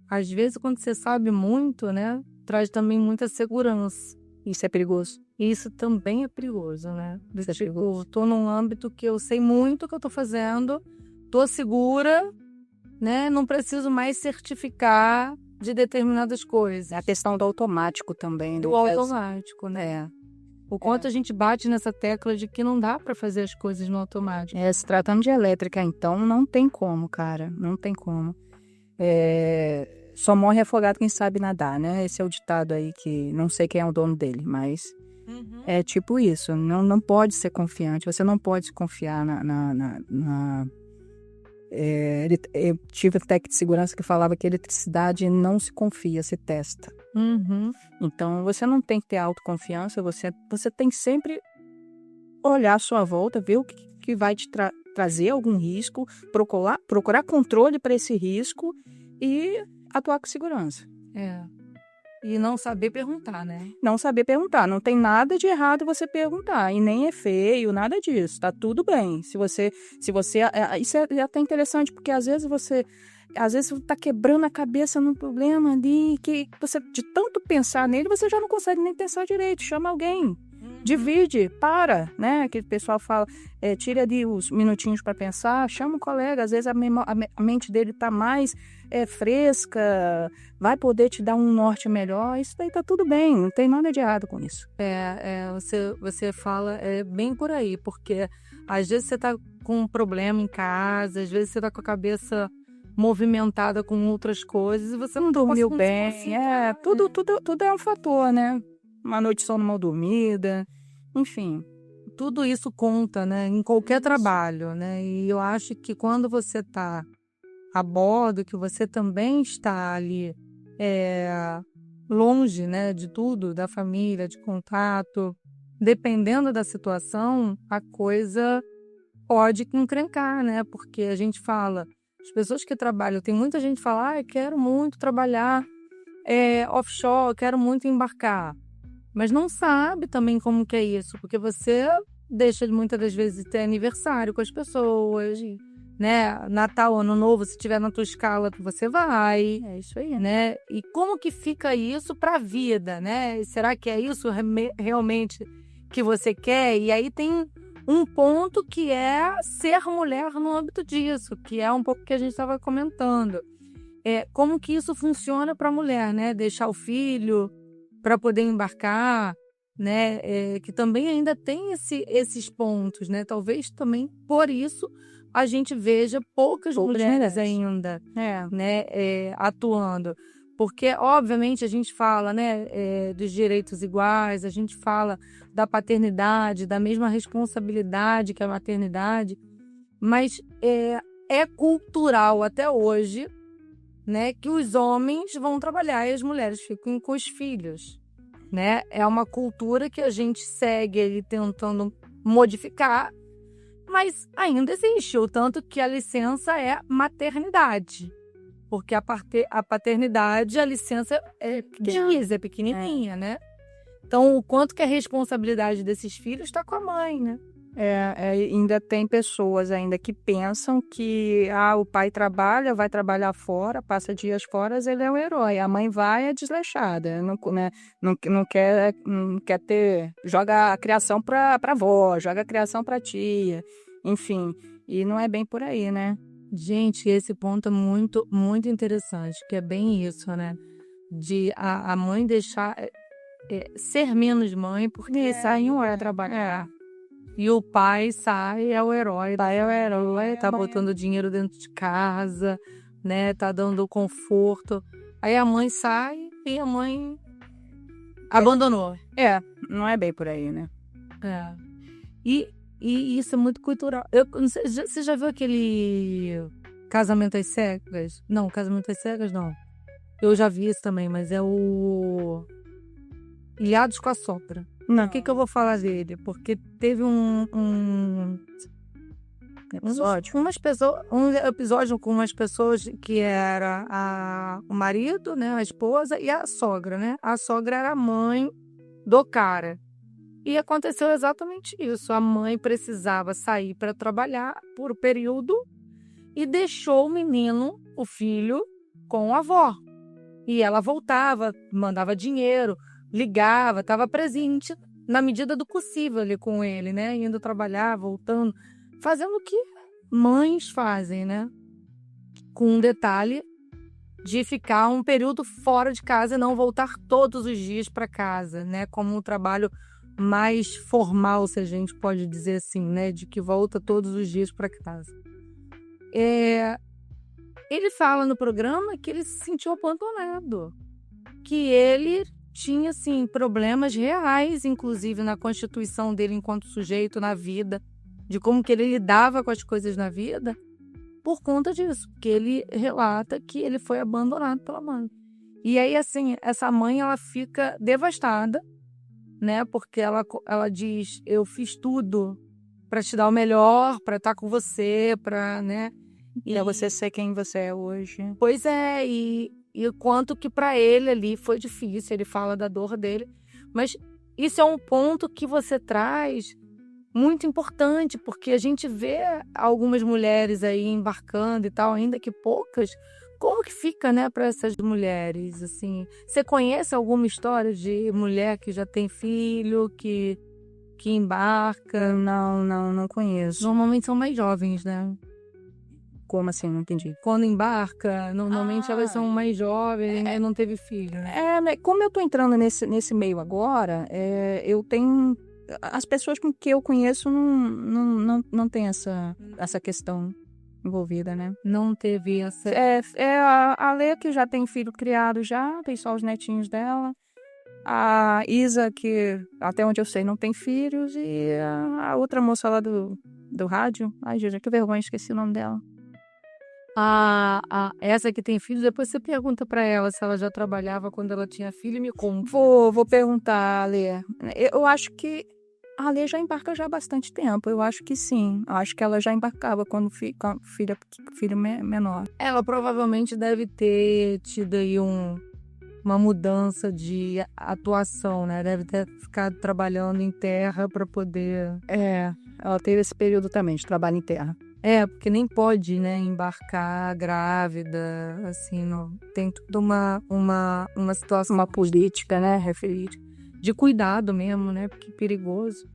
Speaker 1: às vezes quando você sabe muito, né? Traz também muita segurança.
Speaker 2: Isso é perigoso.
Speaker 1: Isso também é perigoso, né?
Speaker 2: Isso é perigoso.
Speaker 1: Estou num âmbito que eu sei muito o que eu estou fazendo, estou segura, né? Não preciso mais certificar de determinadas coisas.
Speaker 2: A questão do automático também.
Speaker 1: Do automático, né? O quanto a gente bate nessa tecla de que não dá para fazer as coisas no automático.
Speaker 2: Se tratando de elétrica, então, não tem como, cara. Não tem como. Só morre afogado quem sabe nadar, né? Esse é o ditado aí que não sei quem é o dono dele, mas é tipo isso. Não pode ser confiante. Você não pode confiar Eu tive um técnico de segurança que falava que eletricidade não se confia, se testa.
Speaker 1: Uhum.
Speaker 2: Então, você não tem que ter autoconfiança, você tem que sempre olhar à sua volta, ver o que vai te trazer algum risco, procurar controle para esse risco e atuar com segurança.
Speaker 1: E não saber perguntar, né?
Speaker 2: Não saber perguntar. Não tem nada de errado você perguntar. E nem é feio, nada disso. Tá tudo bem. Se você isso é até interessante, porque às vezes você tá quebrando a cabeça num problema ali, que você, de tanto pensar nele, você já não consegue nem pensar direito. Chama alguém. Divide, né? Que o pessoal fala, tira ali os minutinhos para pensar, chama um colega, às vezes a mente dele tá mais fresca, vai poder te dar um norte melhor, isso daí tá tudo bem, não tem nada de errado com isso.
Speaker 1: Você fala bem por aí, porque às vezes você tá com um problema em casa, às vezes você tá com a cabeça movimentada com outras coisas e você não
Speaker 2: dormiu bem, tudo é um fator, né? Uma noite de sono mal dormida, enfim.
Speaker 1: Tudo isso conta, né? Em qualquer trabalho, né? E eu acho que quando você está a bordo, que você também está ali longe, né? De tudo, da família, de contato, dependendo da situação, a coisa pode encrencar, né? Porque a gente fala, as pessoas que trabalham, tem muita gente que fala, eu quero muito trabalhar offshore, quero muito embarcar. Mas não sabe também como que é isso, porque você deixa muitas das vezes ter aniversário com as pessoas, né? Natal, Ano Novo, se tiver na tua escala, você vai.
Speaker 2: É isso aí,
Speaker 1: né? E como que fica isso para a vida, né? Será que é isso realmente que você quer? E aí tem um ponto que é ser mulher no âmbito disso, que é um pouco que a gente estava comentando. Como que isso funciona para a mulher, né? Deixar o filho para poder embarcar, né? Que também ainda tem esses pontos, né? Talvez também por isso a gente veja poucas mulheres ainda, né? Atuando. Porque, obviamente, a gente fala, né? Dos direitos iguais, a gente fala da paternidade, da mesma responsabilidade que a maternidade, mas é cultural até hoje, né, que os homens vão trabalhar e as mulheres ficam com os filhos, né? É uma cultura que a gente segue ele tentando modificar, mas ainda existe, o tanto que a licença é maternidade, porque a paternidade, a licença é pequenininha, né? Então, o quanto que a responsabilidade desses filhos está com a mãe, né?
Speaker 2: Ainda tem pessoas ainda que pensam que o pai vai trabalhar fora, passa dias fora, ele é o herói. A mãe vai desleixada, não quer ter, joga a criação para avó, joga a criação para tia, enfim, e não é bem por aí, né?
Speaker 1: Gente, esse ponto é muito, muito interessante, que é bem isso, né? De a mãe deixar ser menos mãe, porque sai um trabalhar. E o pai sai, é o herói. Tá botando dinheiro dentro de casa, né? Tá dando conforto. Aí a mãe sai e a mãe abandonou.
Speaker 2: Não é bem por aí, né?
Speaker 1: E isso é muito cultural. Eu não sei, você já viu aquele Casamento às Cegas? Não, Casamento às Cegas não. Eu já vi isso também, mas é o Ilhados com a Sogra.
Speaker 2: Não.
Speaker 1: Por que eu vou falar dele? Porque teve um episódio com umas pessoas que era o marido, né, a esposa e a sogra, né? A sogra era a mãe do cara. E aconteceu exatamente isso. A mãe precisava sair para trabalhar por um período e deixou o menino, o filho, com a avó. E ela voltava, mandava dinheiro, ligava, estava presente na medida do possível ali com ele, né? Indo trabalhar, voltando, fazendo o que mães fazem, né? Com um detalhe de ficar um período fora de casa e não voltar todos os dias para casa, né? Como um trabalho mais formal, se a gente pode dizer assim, né? De que volta todos os dias para casa. Ele fala no programa que ele se sentiu abandonado, que ele tinha, assim, problemas reais, inclusive na constituição dele enquanto sujeito na vida, de como que ele lidava com as coisas na vida, por conta disso, porque ele relata que ele foi abandonado pela mãe. E aí, assim, essa mãe, ela fica devastada, né? Porque ela diz, eu fiz tudo para te dar o melhor, para estar com você, para, né?
Speaker 2: Pra você ser quem você é hoje.
Speaker 1: Pois é, e quanto que para ele ali foi difícil, ele fala da dor dele. Mas isso é um ponto que você traz muito importante, porque a gente vê algumas mulheres aí embarcando e tal, ainda que poucas. Como que fica, né, para essas mulheres, assim? Você conhece alguma história de mulher que já tem filho, que embarca?
Speaker 2: Não conheço.
Speaker 1: Normalmente são mais jovens, né?
Speaker 2: Como assim? Não entendi.
Speaker 1: Quando embarca, normalmente elas são mais jovens, ainda não teve filho, né?
Speaker 2: Né, como eu tô entrando nesse meio agora, eu tenho... As pessoas com que eu conheço não tem essa questão envolvida, né?
Speaker 1: Não teve essa...
Speaker 2: A Lê, que já tem filho criado já, tem só os netinhos dela. A Isa, que até onde eu sei não tem filhos. E a outra moça lá do rádio. Ai, gente, que vergonha, esqueci o nome dela.
Speaker 1: Essa que tem filho, depois você pergunta pra ela se ela já trabalhava quando ela tinha filho e me conta.
Speaker 2: Vou perguntar, Lê. Eu acho que a Lê já embarca já há bastante tempo. Eu acho que sim. Eu acho que ela já embarcava quando com a filho menor.
Speaker 1: Ela provavelmente deve ter tido aí uma mudança de atuação, né? Deve ter ficado trabalhando em terra para poder...
Speaker 2: Ela teve esse período também de trabalho em terra.
Speaker 1: Porque nem pode, né, embarcar grávida, assim, não. Tem toda uma situação...
Speaker 2: Uma política, né, referida.
Speaker 1: De cuidado mesmo, né, porque é perigoso.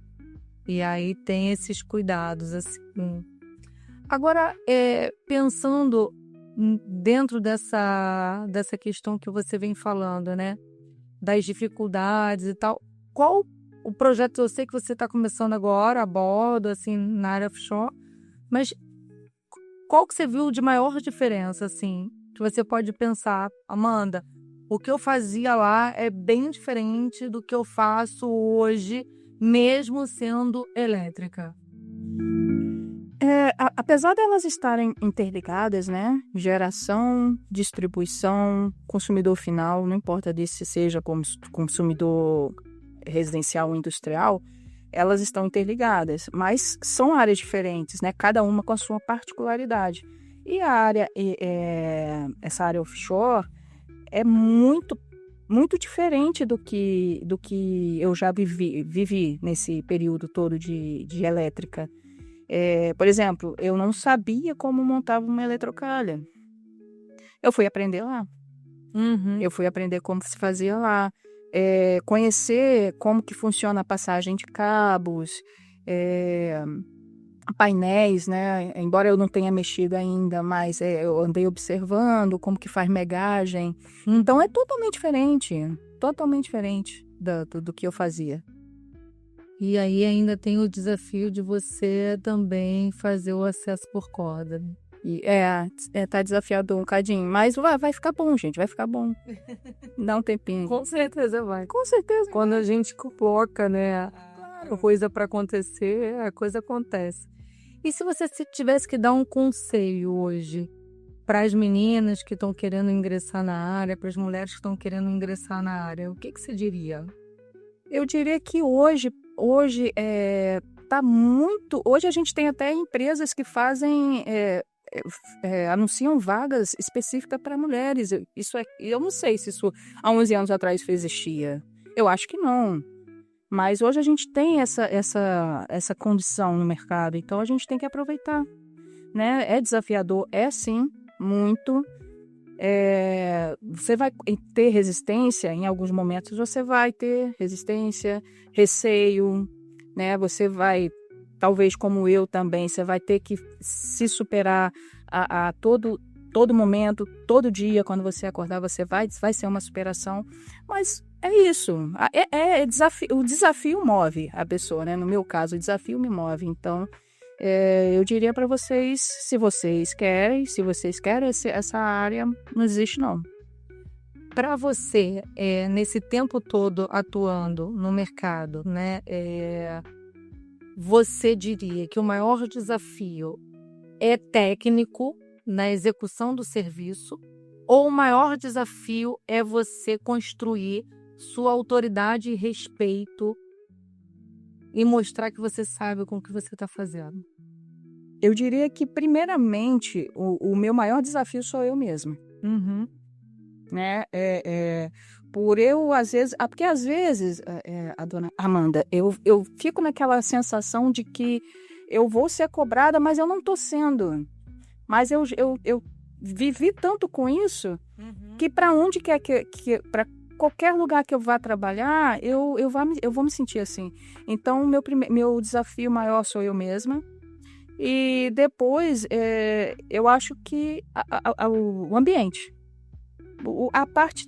Speaker 1: E aí tem esses cuidados, assim. Agora, pensando dentro dessa questão que você vem falando, né, das dificuldades e tal, qual o projeto? Eu sei que você está começando agora a bordo, assim, na área offshore, mas qual que você viu de maior diferença, assim, que você pode pensar, Amanda, o que eu fazia lá é bem diferente do que eu faço hoje, mesmo sendo elétrica?
Speaker 2: Apesar delas estarem interligadas, né? Geração, distribuição, consumidor final, não importa se seja consumidor residencial ou industrial, elas estão interligadas, mas são áreas diferentes, né? Cada uma com a sua particularidade. E essa área offshore é muito, muito diferente do que eu já vivi nesse período todo de elétrica. Por exemplo, eu não sabia como montava uma eletrocalha. Eu fui aprender lá. Eu fui aprender como se fazia lá. Conhecer como que funciona a passagem de cabos, painéis, né? Embora eu não tenha mexido ainda, mas eu andei observando como que faz megagem. Então é totalmente diferente do que eu fazia.
Speaker 1: E aí ainda tem o desafio de você também fazer o acesso por corda.
Speaker 2: Tá desafiador um cadinho, mas vai ficar bom, gente, vai ficar bom. Dá um tempinho.
Speaker 1: Com certeza vai.
Speaker 2: Com certeza.
Speaker 1: Quando a gente coloca, né, a coisa para acontecer, a coisa acontece. E se você tivesse que dar um conselho hoje para as meninas que estão querendo ingressar na área, para as mulheres que estão querendo ingressar na área, o que você diria?
Speaker 2: Eu diria que hoje tá muito... Hoje a gente tem até empresas que fazem... anunciam vagas específicas para mulheres. Eu não sei se isso há 11 anos atrás existia. Eu acho que não. Mas hoje a gente tem essa condição no mercado, então a gente tem que aproveitar, né? É desafiador, sim, muito. Você vai ter resistência, em alguns momentos você vai ter resistência, receio, né? Você vai, talvez como eu também, você vai ter que se superar a todo momento, todo dia, quando você acordar, vai ser uma superação, mas é isso, o desafio move a pessoa, né? No meu caso, o desafio me move, então eu diria para vocês, se vocês querem, essa área não existe não.
Speaker 1: Para você, nesse tempo todo atuando no mercado, né, você diria que o maior desafio é técnico na execução do serviço, ou o maior desafio é você construir sua autoridade e respeito e mostrar que você sabe com o que você está fazendo?
Speaker 2: Eu diria que, primeiramente, o meu maior desafio sou eu mesma,
Speaker 1: Uhum.
Speaker 2: né? Por eu, às vezes... porque, às vezes, a dona Amanda, eu fico naquela sensação de que eu vou ser cobrada, mas eu não estou sendo. Mas eu vivi tanto com isso que para onde quer que para qualquer lugar que eu vá trabalhar, eu vou me sentir assim. Então, meu desafio maior sou eu mesma. E depois, eu acho que o ambiente. A parte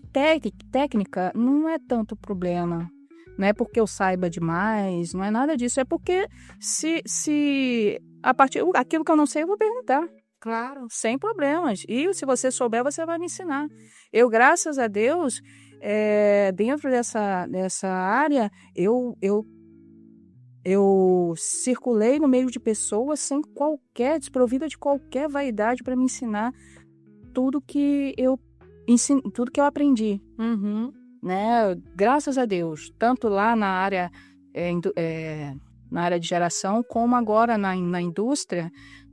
Speaker 2: técnica não é tanto problema. Não é porque eu saiba demais, não é nada disso. É porque se a partir aquilo que eu não sei, eu vou perguntar.
Speaker 1: Claro.
Speaker 2: Sem problemas. E se você souber, você vai me ensinar. Eu, graças a Deus, dentro dessa área, eu circulei no meio de pessoas desprovida de qualquer vaidade para me ensinar tudo que eu tudo que eu aprendi,
Speaker 1: Uhum.
Speaker 2: né? Graças a Deus, tanto lá na área de geração, como agora na indústria,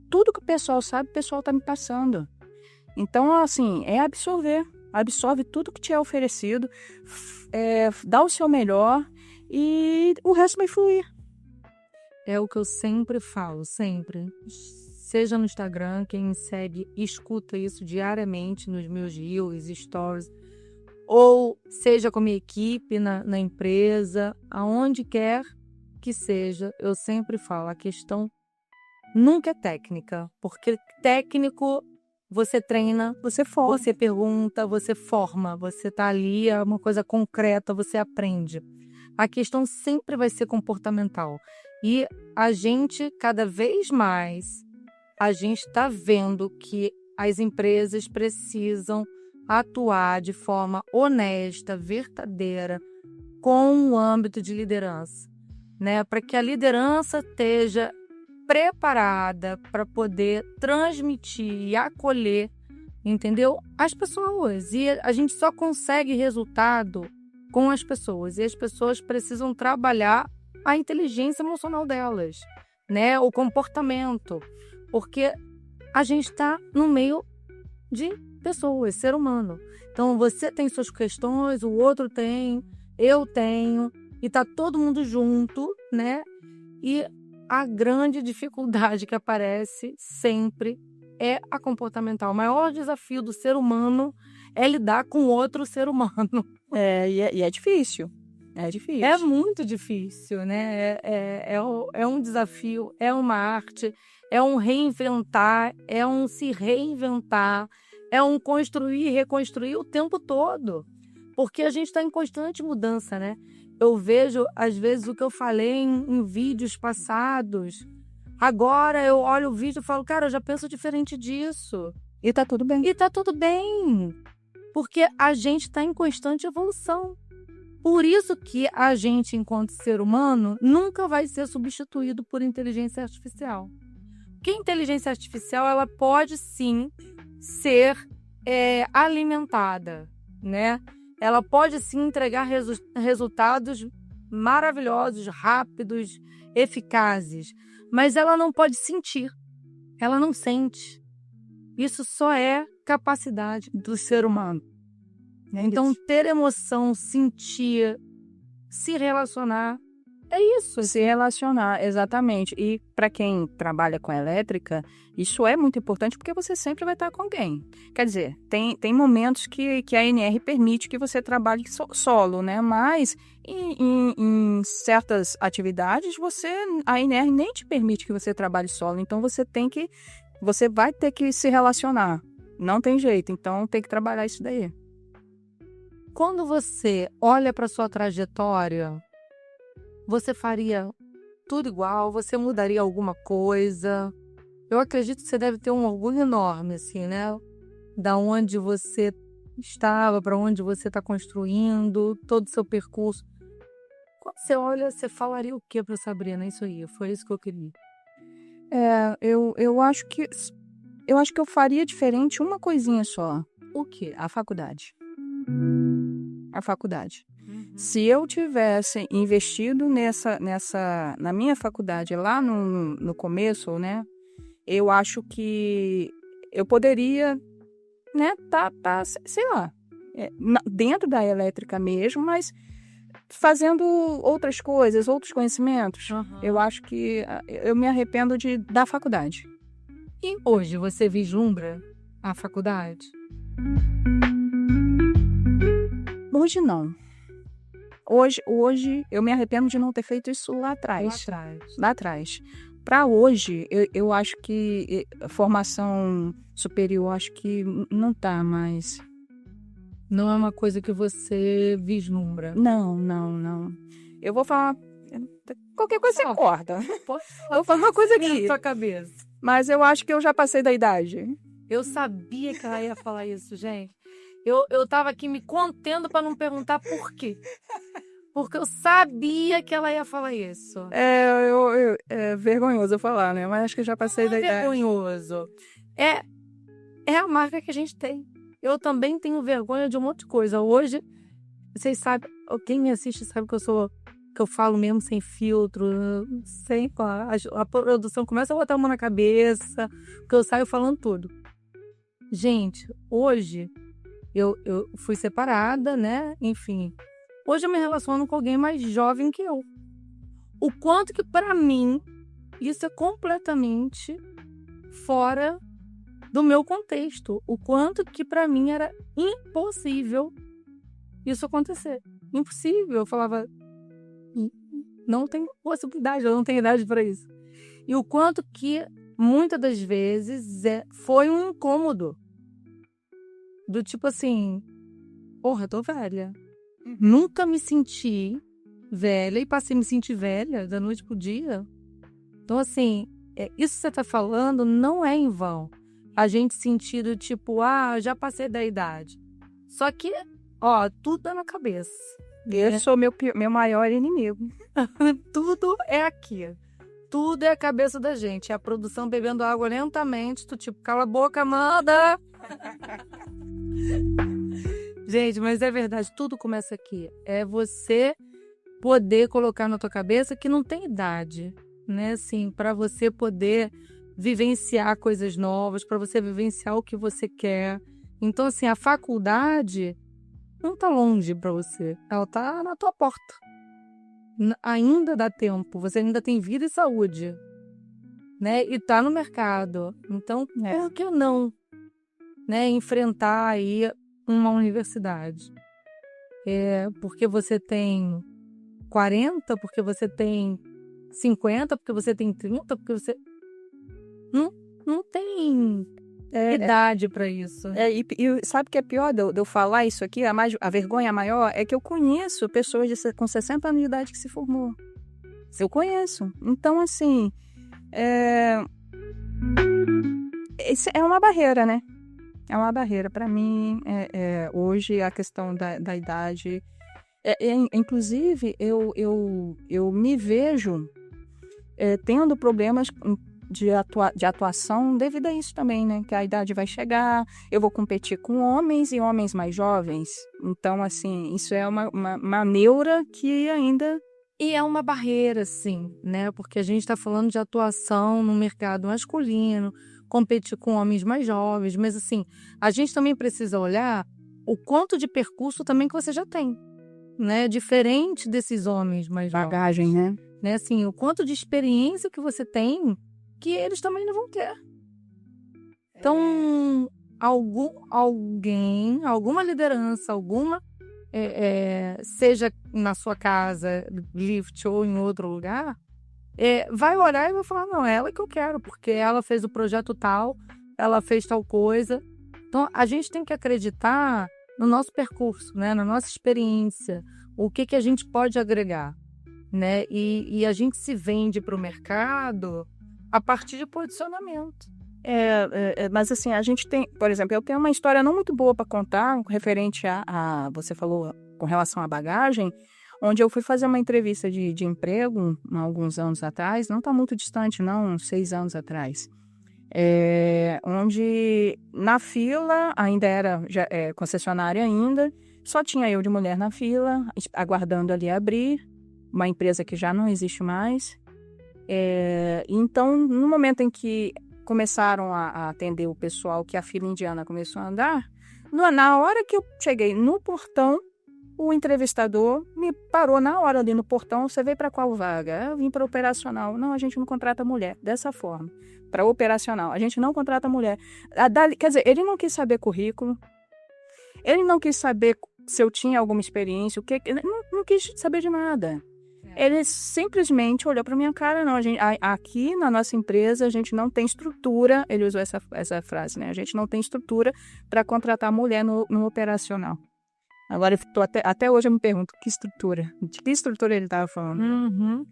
Speaker 2: tudo que o pessoal sabe, o pessoal está me passando. Então, assim, absorve tudo que te é oferecido, dá o seu melhor e o resto vai fluir.
Speaker 1: É o que eu sempre falo, sempre. Seja no Instagram, quem me segue escuta isso diariamente nos meus reels, stories, ou seja com a minha equipe na empresa, aonde quer que seja, eu sempre falo, a questão nunca é técnica, porque técnico você treina,
Speaker 2: Você forma.
Speaker 1: você pergunta, você forma, você tá ali, é uma coisa concreta, você aprende. A questão sempre vai ser comportamental. E a gente, cada vez mais, a gente está vendo que as empresas precisam atuar de forma honesta, verdadeira, com o âmbito de liderança, né? Para que a liderança esteja preparada para poder transmitir e acolher, entendeu? As pessoas. E a gente só consegue resultado com as pessoas. E as pessoas precisam trabalhar a inteligência emocional delas, né? O comportamento. Porque a gente está no meio de pessoas, ser humano. Então, você tem suas questões, o outro tem, eu tenho, e tá todo mundo junto, né? E a grande dificuldade que aparece sempre é a comportamental. O maior desafio do ser humano é lidar com outro ser humano.
Speaker 2: E é difícil. É difícil.
Speaker 1: É muito difícil, né? É um desafio, é uma arte, é um reinventar, é um se reinventar, é um construir e reconstruir o tempo todo. Porque a gente está em constante mudança, né? Eu vejo, às vezes, o que eu falei em vídeos passados. Agora eu olho o vídeo e falo, cara, eu já penso diferente disso.
Speaker 2: E tá tudo bem.
Speaker 1: E tá tudo bem. Porque a gente está em constante evolução. Por isso que a gente, enquanto ser humano, nunca vai ser substituído por inteligência artificial. Porque a inteligência artificial, ela pode sim ser alimentada, né? Ela pode sim entregar resultados maravilhosos, rápidos, eficazes, mas ela não pode sentir, ela não sente. Isso só é capacidade do ser humano. Então, ter emoção, sentir, se relacionar, é isso.
Speaker 2: Se relacionar, exatamente. E para quem trabalha com elétrica, isso é muito importante porque você sempre vai estar com alguém. Quer dizer, tem momentos que a ANR permite que você trabalhe solo, né? Mas em certas atividades, a ANR nem te permite que você trabalhe solo. Então, você vai ter que se relacionar. Não tem jeito. Então, tem que trabalhar isso daí.
Speaker 1: Quando você olha para sua trajetória, você faria tudo igual? Você mudaria alguma coisa? Eu acredito que você deve ter um orgulho enorme, assim, né? Da onde você estava, para onde você está construindo, todo o seu percurso. Quando você olha, você falaria o que para Sabrina? Isso aí, foi isso que eu queria.
Speaker 2: Eu acho que eu acho que eu faria diferente uma coisinha só.
Speaker 1: O quê?
Speaker 2: A faculdade. A faculdade. Se eu tivesse investido na minha faculdade lá no começo, né? Eu acho que eu poderia, né, sei lá, dentro da elétrica mesmo, mas fazendo outras coisas, outros conhecimentos. Eu acho que eu me arrependo da faculdade.
Speaker 1: E hoje você vislumbra a faculdade?
Speaker 2: Hoje não. Hoje eu me arrependo de não ter feito isso lá atrás. Lá atrás. Para hoje, eu acho que formação superior, acho que não tá mais.
Speaker 1: Não é uma coisa que você vislumbra?
Speaker 2: Não. Eu vou falar... Qualquer coisa você corta.
Speaker 1: Eu
Speaker 2: vou falar uma coisa aqui.
Speaker 1: Na sua cabeça.
Speaker 2: Mas eu acho que eu já passei da idade.
Speaker 1: Eu sabia que ela ia falar isso, gente. Eu tava aqui me contendo para não perguntar por quê. Porque eu sabia que ela ia falar isso.
Speaker 2: É vergonhoso eu falar, né? Mas acho que eu já passei da idade.
Speaker 1: É vergonhoso. É a marca que a gente tem. Eu também tenho vergonha de um monte de coisa. Hoje, vocês sabem, quem me assiste sabe que eu falo mesmo sem filtro, sem a produção começa a botar a mão na cabeça, que eu saio falando tudo. Gente, hoje eu fui separada, né? Enfim, hoje eu me relaciono com alguém mais jovem que eu. O quanto que pra mim isso é completamente fora do meu contexto. O quanto que pra mim era impossível isso acontecer. Impossível. Eu falava, não tem possibilidade, eu não tenho idade para isso. E o quanto que muitas das vezes foi um incômodo. Do tipo assim, porra, eu tô velha. Nunca me senti velha e passei a me sentir velha da noite pro dia. Então, assim, isso que você tá falando não é em vão. A gente sentir do tipo, já passei da idade. Só que, tudo tá na cabeça.
Speaker 2: Eu sou meu maior inimigo.
Speaker 1: Tudo é aqui. Tudo é a cabeça da gente. É a produção bebendo água lentamente. Tu tipo, cala a boca, Amanda. Gente, mas é verdade. Tudo começa aqui. É você poder colocar na tua cabeça que não tem idade, né? Assim, para você poder vivenciar coisas novas, para você vivenciar o que você quer. Então, assim, a faculdade não tá longe para você. Ela tá na tua porta. Ainda dá tempo. Você ainda tem vida e saúde, né? E tá no mercado. Então, por que não, né, enfrentar aí uma universidade? Porque você tem 40, porque você tem 50, porque você tem 30, porque você... Não tem idade para isso.
Speaker 2: E sabe o que é pior de eu falar isso aqui? A vergonha maior é que eu conheço pessoas com 60 anos de idade que se formou. Eu conheço. Então, assim, isso é uma barreira, né? É uma barreira. Para mim, hoje, a questão da idade... inclusive, eu me vejo tendo problemas de atuação devido a isso também, né? Que a idade vai chegar, eu vou competir com homens e homens mais jovens. Então, assim, isso é uma neura que ainda...
Speaker 1: E é uma barreira, sim, né? Porque a gente está falando de atuação no mercado masculino, competir com homens mais jovens, mas, assim, a gente também precisa olhar o quanto de percurso também que você já tem, né? Diferente desses homens mais jovens.
Speaker 2: Bagagem, né?
Speaker 1: Assim, o quanto de experiência que você tem que eles também não vão ter. Então, alguém, alguma liderança, seja na sua casa, Lift ou em outro lugar, vai olhar e vai falar, não, é ela que eu quero, porque ela fez o projeto tal, ela fez tal coisa. Então, a gente tem que acreditar no nosso percurso, né, na nossa experiência, o que a gente pode agregar, né? E a gente se vende para o mercado a partir de posicionamento.
Speaker 2: Mas assim, a gente tem, por exemplo, eu tenho uma história não muito boa para contar, referente a você falou com relação à bagagem, onde eu fui fazer uma entrevista de emprego há alguns anos atrás, não está muito distante não, uns 6 anos atrás. onde na fila, ainda era concessionária ainda, só tinha eu de mulher na fila, aguardando ali abrir, uma empresa que já não existe mais. Então, no momento em que começaram a atender o pessoal, que a fila indiana começou a andar, na hora que eu cheguei no portão, o entrevistador me parou na hora ali no portão. Você veio para qual vaga? Eu vim para operacional. Não, a gente não contrata mulher dessa forma. Para operacional, a gente não contrata mulher. Quer dizer, ele não quis saber currículo, ele não quis saber se eu tinha alguma experiência, não quis saber de nada. Ele simplesmente olhou para minha cara. Não, aqui na nossa empresa a gente não tem estrutura. Ele usou essa frase, né? A gente não tem estrutura para contratar mulher no operacional. Agora, até hoje eu me pergunto que estrutura. De que estrutura ele estava falando?
Speaker 1: Uhum.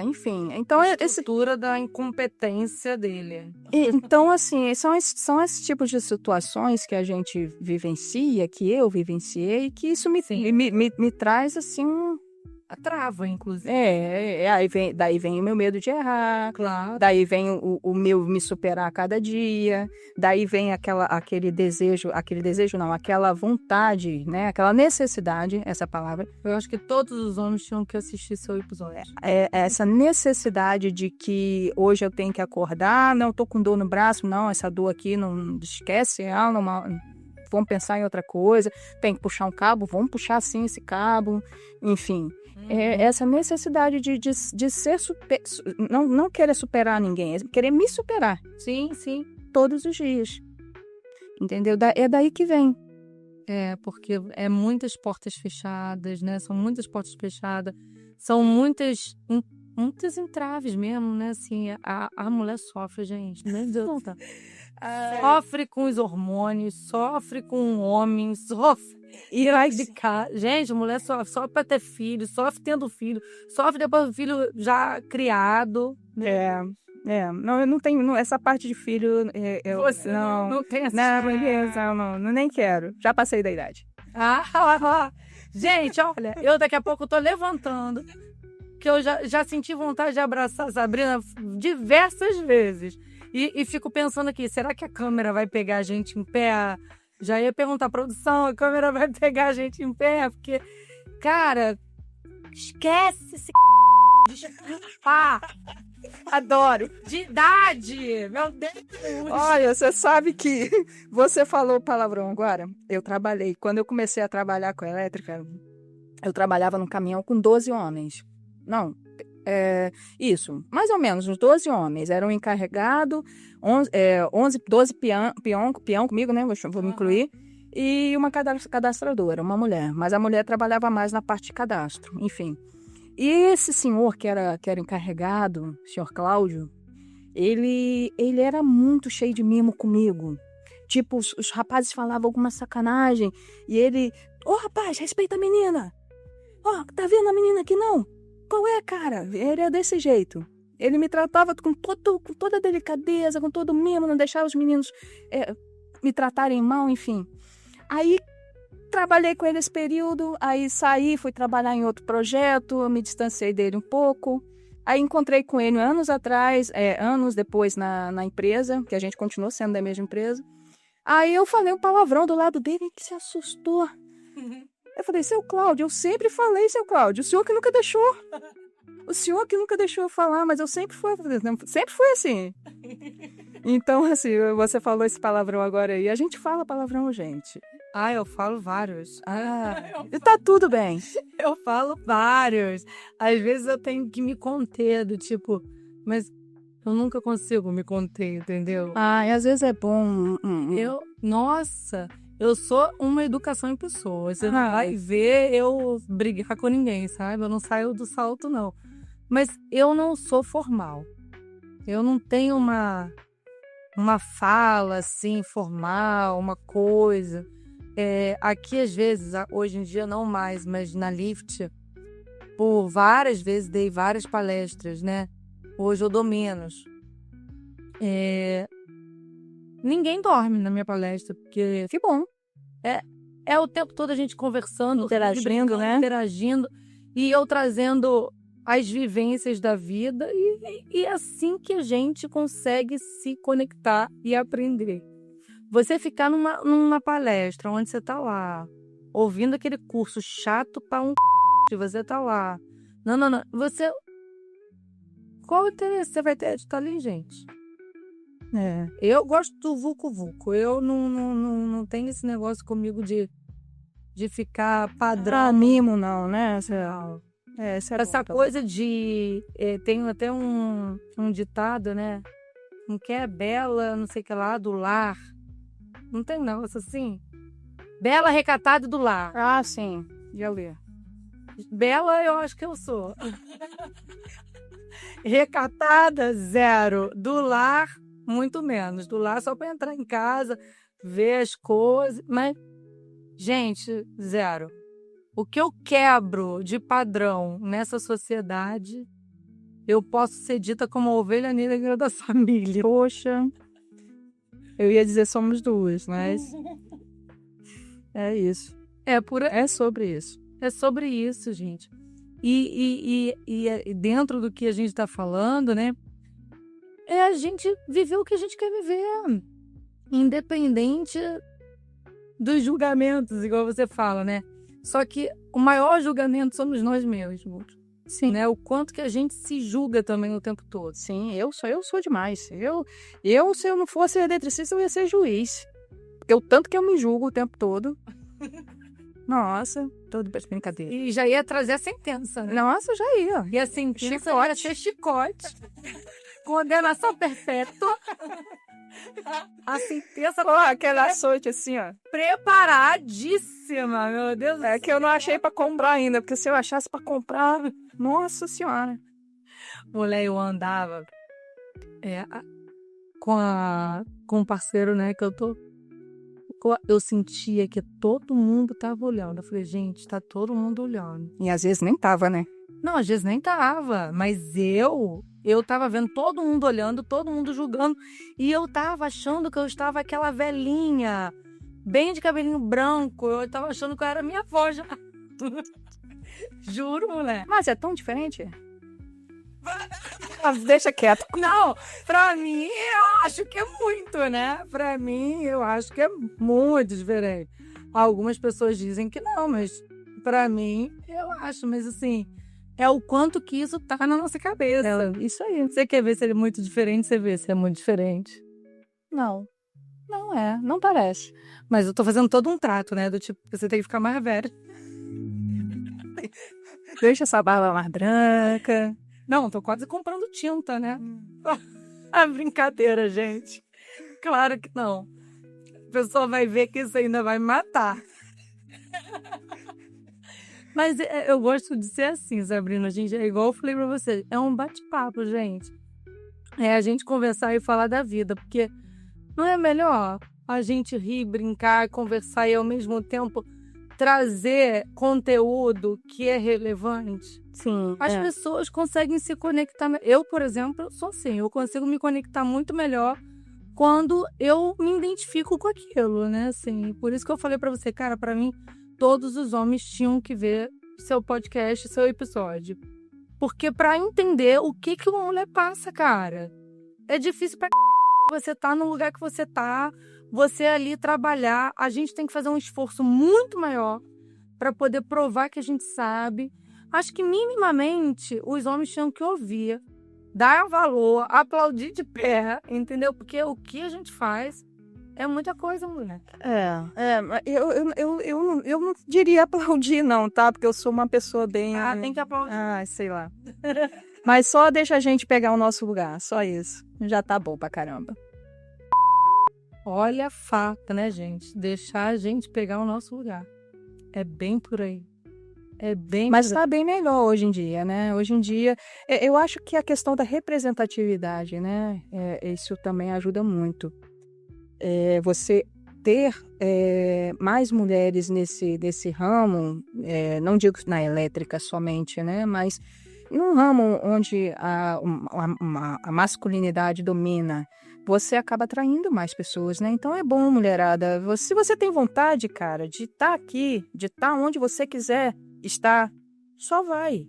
Speaker 2: Enfim, então
Speaker 1: estrutura da incompetência dele.
Speaker 2: Então, assim, são esses tipos de situações que a gente vivencia, que eu vivenciei, que isso me traz, assim,
Speaker 1: a trava, inclusive.
Speaker 2: Daí vem o meu medo de errar.
Speaker 1: Claro.
Speaker 2: Daí vem o meu me superar a cada dia. Daí vem aquele desejo, aquela vontade, né? Aquela necessidade, essa palavra.
Speaker 1: Eu acho que todos os homens tinham que assistir seu episódio.
Speaker 2: Essa necessidade de que hoje eu tenho que acordar, não, tô com dor no braço, não, essa dor aqui, não esquece ela, vamos pensar em outra coisa. Tem que puxar um cabo, vamos puxar assim esse cabo, enfim. Essa necessidade de ser não querer superar ninguém, é querer me superar.
Speaker 1: Sim.
Speaker 2: Todos os dias. Entendeu? É daí que vem.
Speaker 1: Porque muitas portas fechadas, né? São muitas portas fechadas. São muitos entraves mesmo, né? Assim, a mulher sofre, gente. Meu Deus. Sofre com os hormônios, sofre com o homem, sofre. E lá de cá, gente, a mulher sofre para ter filho, sofre tendo filho, sofre depois do filho já criado.
Speaker 2: Não, eu não tenho essa parte de filho.
Speaker 1: Você não tem essa
Speaker 2: não, nem quero. Já passei da idade.
Speaker 1: Gente, olha, eu daqui a pouco tô levantando, que eu já senti vontade de abraçar a Sabrina diversas vezes. E fico pensando aqui, será que a câmera vai pegar a gente em pé? Já ia perguntar à produção, a câmera vai pegar a gente em pé? Porque, cara, esquece esse
Speaker 2: Adoro.
Speaker 1: De idade, meu Deus.
Speaker 2: Olha, você sabe que você falou palavrão agora. Quando eu comecei a trabalhar com a elétrica, eu trabalhava num caminhão com 12 homens. Não, isso, mais ou menos, uns 12 homens. Eram encarregados, 12 peão comigo, né? Vou me incluir. E uma cadastradora, uma mulher. Mas a mulher trabalhava mais na parte de cadastro, enfim. E esse senhor que era encarregado, o senhor Cláudio, ele era muito cheio de mimo comigo. Tipo, os rapazes falavam alguma sacanagem e ele... rapaz, respeita a menina. Tá vendo a menina aqui, não? Qual é, cara? Ele era desse jeito. Ele me tratava com toda a delicadeza, com todo o mimo, não deixava os meninos me tratarem mal, enfim. Aí trabalhei com ele esse período, aí saí, fui trabalhar em outro projeto, me distanciei dele um pouco. Aí encontrei com ele anos depois na empresa, que a gente continuou sendo da mesma empresa. Aí eu falei um palavrão do lado dele que se assustou. Eu falei, seu Cláudio, eu sempre falei, seu Cláudio, o senhor que nunca deixou. O senhor que nunca deixou eu falar, mas eu sempre fui assim. Então, assim, você falou esse palavrão agora aí. A gente fala palavrão, gente.
Speaker 1: Eu falo vários.
Speaker 2: E tá tudo bem.
Speaker 1: Eu falo vários. Às vezes eu tenho que me conter, do tipo, mas eu nunca consigo me conter, entendeu?
Speaker 2: E às vezes é bom.
Speaker 1: Eu sou uma educação em pessoa. Você não vai ver eu brigar com ninguém, sabe? Eu não saio do salto, não. Mas eu não sou formal. Eu não tenho uma fala, assim, formal, uma coisa. Aqui, às vezes, hoje em dia não mais, mas na Lift, por várias vezes dei várias palestras, né? Hoje eu dou menos. Ninguém dorme na minha palestra, porque...
Speaker 2: Que bom.
Speaker 1: É o tempo todo a gente conversando,
Speaker 2: interagindo, né?
Speaker 1: Interagindo. E eu trazendo as vivências da vida e é assim que a gente consegue se conectar e aprender. Você ficar numa palestra onde você tá lá, ouvindo aquele curso chato para você tá lá. Não. Você... Qual o interesse você vai ter de estar ali, gente? Eu gosto do vucu-vucu. Eu não tenho esse negócio comigo de ficar padrão.
Speaker 2: Mimo não, né?
Speaker 1: Essa coisa de... tem até um ditado, né? Não quer bela, não sei o que lá, do lar. Não tem um negócio assim? Bela, recatada do lar.
Speaker 2: Ah, sim. Já li.
Speaker 1: Bela, eu acho que eu sou. Recatada, 0. Do lar, muito menos. Do lar só para entrar em casa, ver as coisas. Mas, gente, 0. O que eu quebro de padrão nessa sociedade, eu posso ser dita como a ovelha negra da família.
Speaker 2: Poxa, eu ia dizer somos duas, mas é isso. É sobre isso.
Speaker 1: É sobre isso, gente. E dentro do que a gente está falando, né? É a gente viver o que a gente quer viver. Independente dos julgamentos, igual você fala, né? Só que o maior julgamento somos nós mesmos.
Speaker 2: Sim.
Speaker 1: Né? O quanto que a gente se julga também o tempo todo.
Speaker 2: Sim, eu sou demais. Se eu não fosse eletricista, eu ia ser juiz. Porque o tanto que eu me julgo o tempo todo. Nossa, todo brincadeira.
Speaker 1: E já ia trazer a sentença, né?
Speaker 2: Nossa, já ia.
Speaker 1: E a sentença ia ser chicote. Condenação perpétua. A sentença...
Speaker 2: aquele açoite assim, ó.
Speaker 1: Preparadíssima, meu Deus do céu.
Speaker 2: É que eu não achei pra comprar ainda, porque se eu achasse pra comprar... Nossa Senhora.
Speaker 1: Mulher, eu andava com um parceiro, né, que eu sentia que todo mundo tava olhando. Eu falei, gente, tá todo mundo olhando.
Speaker 2: E às vezes nem tava, né?
Speaker 1: Não, às vezes nem tava, mas eu tava vendo todo mundo olhando, todo mundo julgando, e eu tava achando que eu estava aquela velhinha, bem de cabelinho branco, eu tava achando que eu era minha avó já. Juro, mulher.
Speaker 2: Mas é tão diferente? Deixa quieto.
Speaker 1: Não, pra mim eu acho que é muito, né? Pra mim eu acho que é muito diferente. Algumas pessoas dizem que não, mas pra mim eu acho, mas assim... É o quanto que isso tá na nossa cabeça.
Speaker 2: Isso aí.
Speaker 1: Você quer ver se ele é muito diferente, você vê se é muito diferente.
Speaker 2: Não. Não é. Não parece.
Speaker 1: Mas eu tô fazendo todo um trato, né? Do tipo, você tem que ficar mais velho.
Speaker 2: Deixa essa barba mais branca.
Speaker 1: Não, tô quase comprando tinta, né? Ah, brincadeira, gente. Claro que não. A pessoa vai ver que isso ainda vai me matar. Mas eu gosto de ser assim, Sabrina. A gente, é igual eu falei pra você, é um bate-papo, gente. É a gente conversar e falar da vida, porque não é melhor a gente rir, brincar, conversar e ao mesmo tempo trazer conteúdo que é relevante?
Speaker 2: Sim.
Speaker 1: As pessoas conseguem se conectar. Eu, por exemplo, sou assim, eu consigo me conectar muito melhor quando eu me identifico com aquilo, né? Assim, por isso que eu falei pra você, cara, pra mim todos os homens tinham que ver seu podcast, seu episódio. Porque pra entender o que uma mulher passa, cara, é difícil pra você tá no lugar que você tá, você ali trabalhar. A gente tem que fazer um esforço muito maior pra poder provar que a gente sabe. Acho que minimamente os homens tinham que ouvir, dar valor, aplaudir de pé, entendeu? Porque o que a gente faz... É muita coisa, mulher.
Speaker 2: Eu não diria aplaudir, não, tá? Porque eu sou uma pessoa bem...
Speaker 1: tem que aplaudir.
Speaker 2: Sei lá. Mas só deixa a gente pegar o nosso lugar, só isso. Já tá bom pra caramba.
Speaker 1: Olha a faca, né, gente? Deixar a gente pegar o nosso lugar. É bem por aí.
Speaker 2: Mas tá bem melhor hoje em dia, né? Hoje em dia, eu acho que a questão da representatividade, né? Isso também ajuda muito. Você ter mais mulheres nesse ramo, não digo na elétrica somente, né? Mas num ramo onde a masculinidade domina, você acaba atraindo mais pessoas, né? Então é bom, mulherada. Se você tem vontade, cara, de estar aqui, de estar onde você quiser estar, só vai.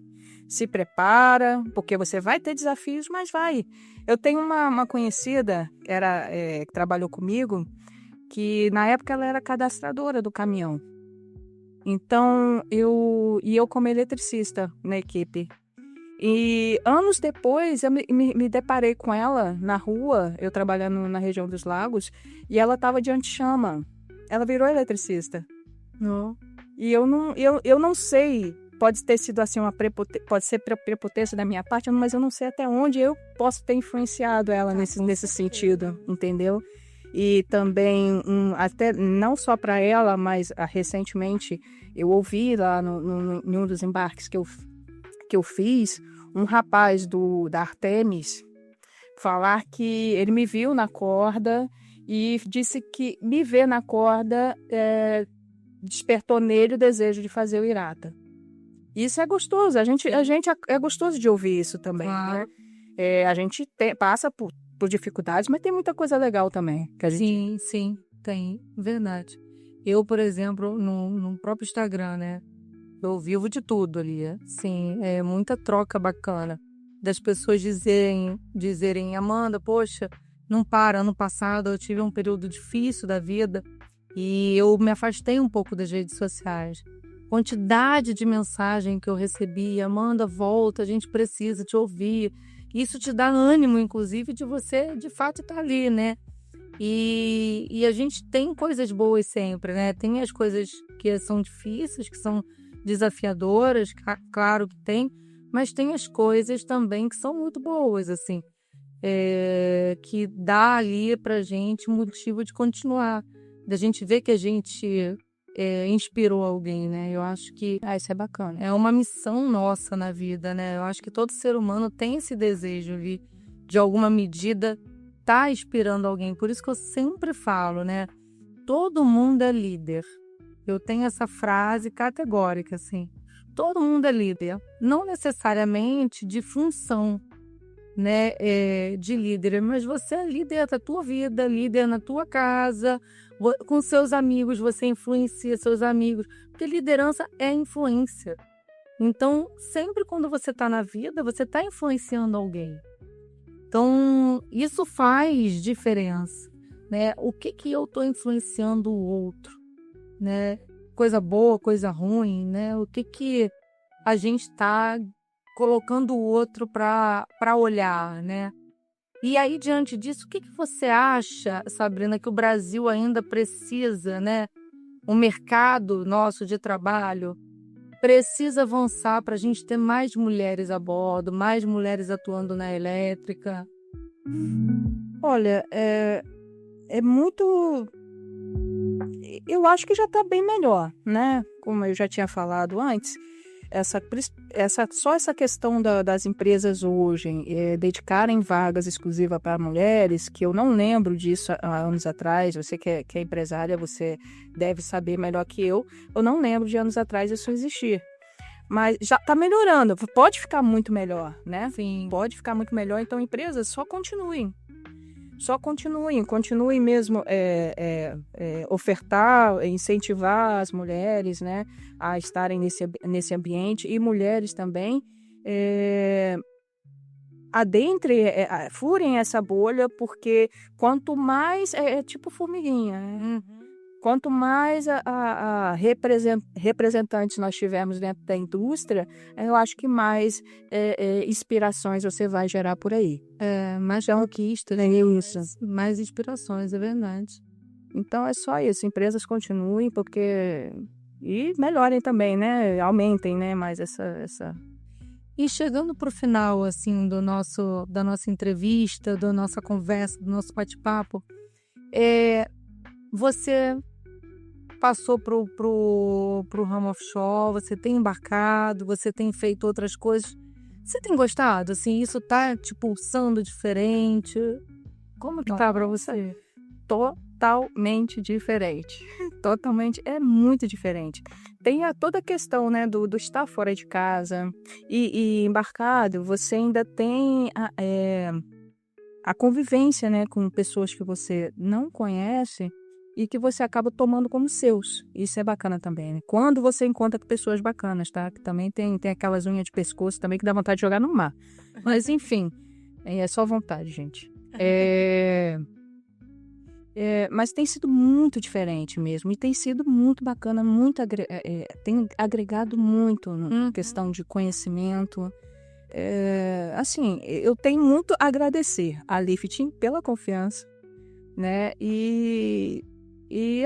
Speaker 2: se prepara, porque você vai ter desafios, mas vai. Eu tenho uma conhecida, que trabalhou comigo, que na época ela era cadastradora do caminhão. Então, eu como eletricista na equipe. E anos depois, eu me deparei com ela na rua, eu trabalhando na região dos Lagos, e ela estava de anti-chama. Ela virou eletricista.
Speaker 1: Não.
Speaker 2: E eu não sei, pode ter sido assim pode ser prepotência da minha parte, mas eu não sei até onde eu posso ter influenciado ela nesse sentido, entendeu? E também, até não só para ela, mas recentemente eu ouvi lá em um dos embarques que eu fiz, um rapaz da Artemis falar que ele me viu na corda e disse que me ver na corda despertou nele o desejo de fazer o Irata. Isso é gostoso, a gente é gostoso de ouvir isso também,
Speaker 1: Claro.
Speaker 2: né? A gente passa por dificuldades, mas tem muita coisa legal também.
Speaker 1: Sim, tem, verdade. Eu, por exemplo, no próprio Instagram, né? Eu vivo de tudo ali. Sim, é muita troca bacana. Das pessoas dizerem, Amanda, poxa, não para. Ano passado eu tive um período difícil da vida e eu me afastei um pouco das redes sociais. Quantidade de mensagem que eu recebi, Amanda, volta, a gente precisa te ouvir. Isso te dá ânimo, inclusive, de você, de fato, estar ali, né? E a gente tem coisas boas sempre, né? Tem as coisas que são difíceis, que são desafiadoras, claro que tem, mas tem as coisas também que são muito boas, assim, que dá ali pra gente um motivo de continuar, da gente ver que a gente inspirou alguém, né? Eu acho que
Speaker 2: isso é bacana.
Speaker 1: é uma missão nossa na vida, né? Eu acho que todo ser humano tem esse desejo de alguma medida, tá inspirando alguém. Por isso que eu sempre falo, né? Todo mundo é líder. Eu tenho essa frase categórica, assim. Todo mundo é líder. Não necessariamente de função, né? De líder, mas você é líder da tua vida, líder na tua casa, com seus amigos, você influencia seus amigos. Porque liderança é influência. Então, sempre quando você está na vida, você está influenciando alguém. Então, isso faz diferença, né? O que eu estou influenciando o outro, né? Coisa boa, coisa ruim, né? O que a gente está colocando o outro para olhar, né? E aí, diante disso, o que você acha, Sabrina, que o Brasil ainda precisa, né? O mercado nosso de trabalho precisa avançar para a gente ter mais mulheres a bordo, mais mulheres atuando na elétrica?
Speaker 2: Olha, é muito... Eu acho que já está bem melhor, né? Como eu já tinha falado antes, só essa questão das empresas hoje dedicarem vagas exclusivas para mulheres, que eu não lembro disso há anos atrás. Você que é empresária, você deve saber melhor que eu não lembro de anos atrás isso existir. Mas já está melhorando, pode ficar muito melhor, né?
Speaker 1: Sim.
Speaker 2: Pode ficar muito melhor, então empresas continuem mesmo ofertar, incentivar as mulheres, né, a estarem nesse ambiente, e mulheres também furem essa bolha, porque quanto mais é tipo formiguinha, né? Quanto mais representantes nós tivermos dentro da indústria, eu acho que mais inspirações você vai gerar por aí.
Speaker 1: Mais conquistas, mais inspirações, é verdade.
Speaker 2: Então é só isso, empresas continuem, e melhorem também, né? Aumentem, né? Mais essa...
Speaker 1: E chegando para o final, assim, da nossa entrevista, da nossa conversa, do nosso bate-papo, você passou pro ramo offshore, você tem embarcado, você tem feito outras coisas. Você tem gostado? Assim, isso tá te pulsando diferente? Como que tá para você?
Speaker 2: Totalmente diferente. Totalmente, é muito diferente. Tem toda a questão, né, do estar fora de casa e embarcado, você ainda tem a convivência, né, com pessoas que você não conhece, e que você acaba tomando como seus. Isso é bacana também, né? Quando você encontra pessoas bacanas, tá? Que também tem aquelas unhas de pescoço também que dá vontade de jogar no mar. Mas, enfim, é só vontade, gente. Mas tem sido muito diferente mesmo. E tem sido muito bacana, tem agregado muito na questão de conhecimento. Assim, eu tenho muito a agradecer a Lifting pela confiança, né? E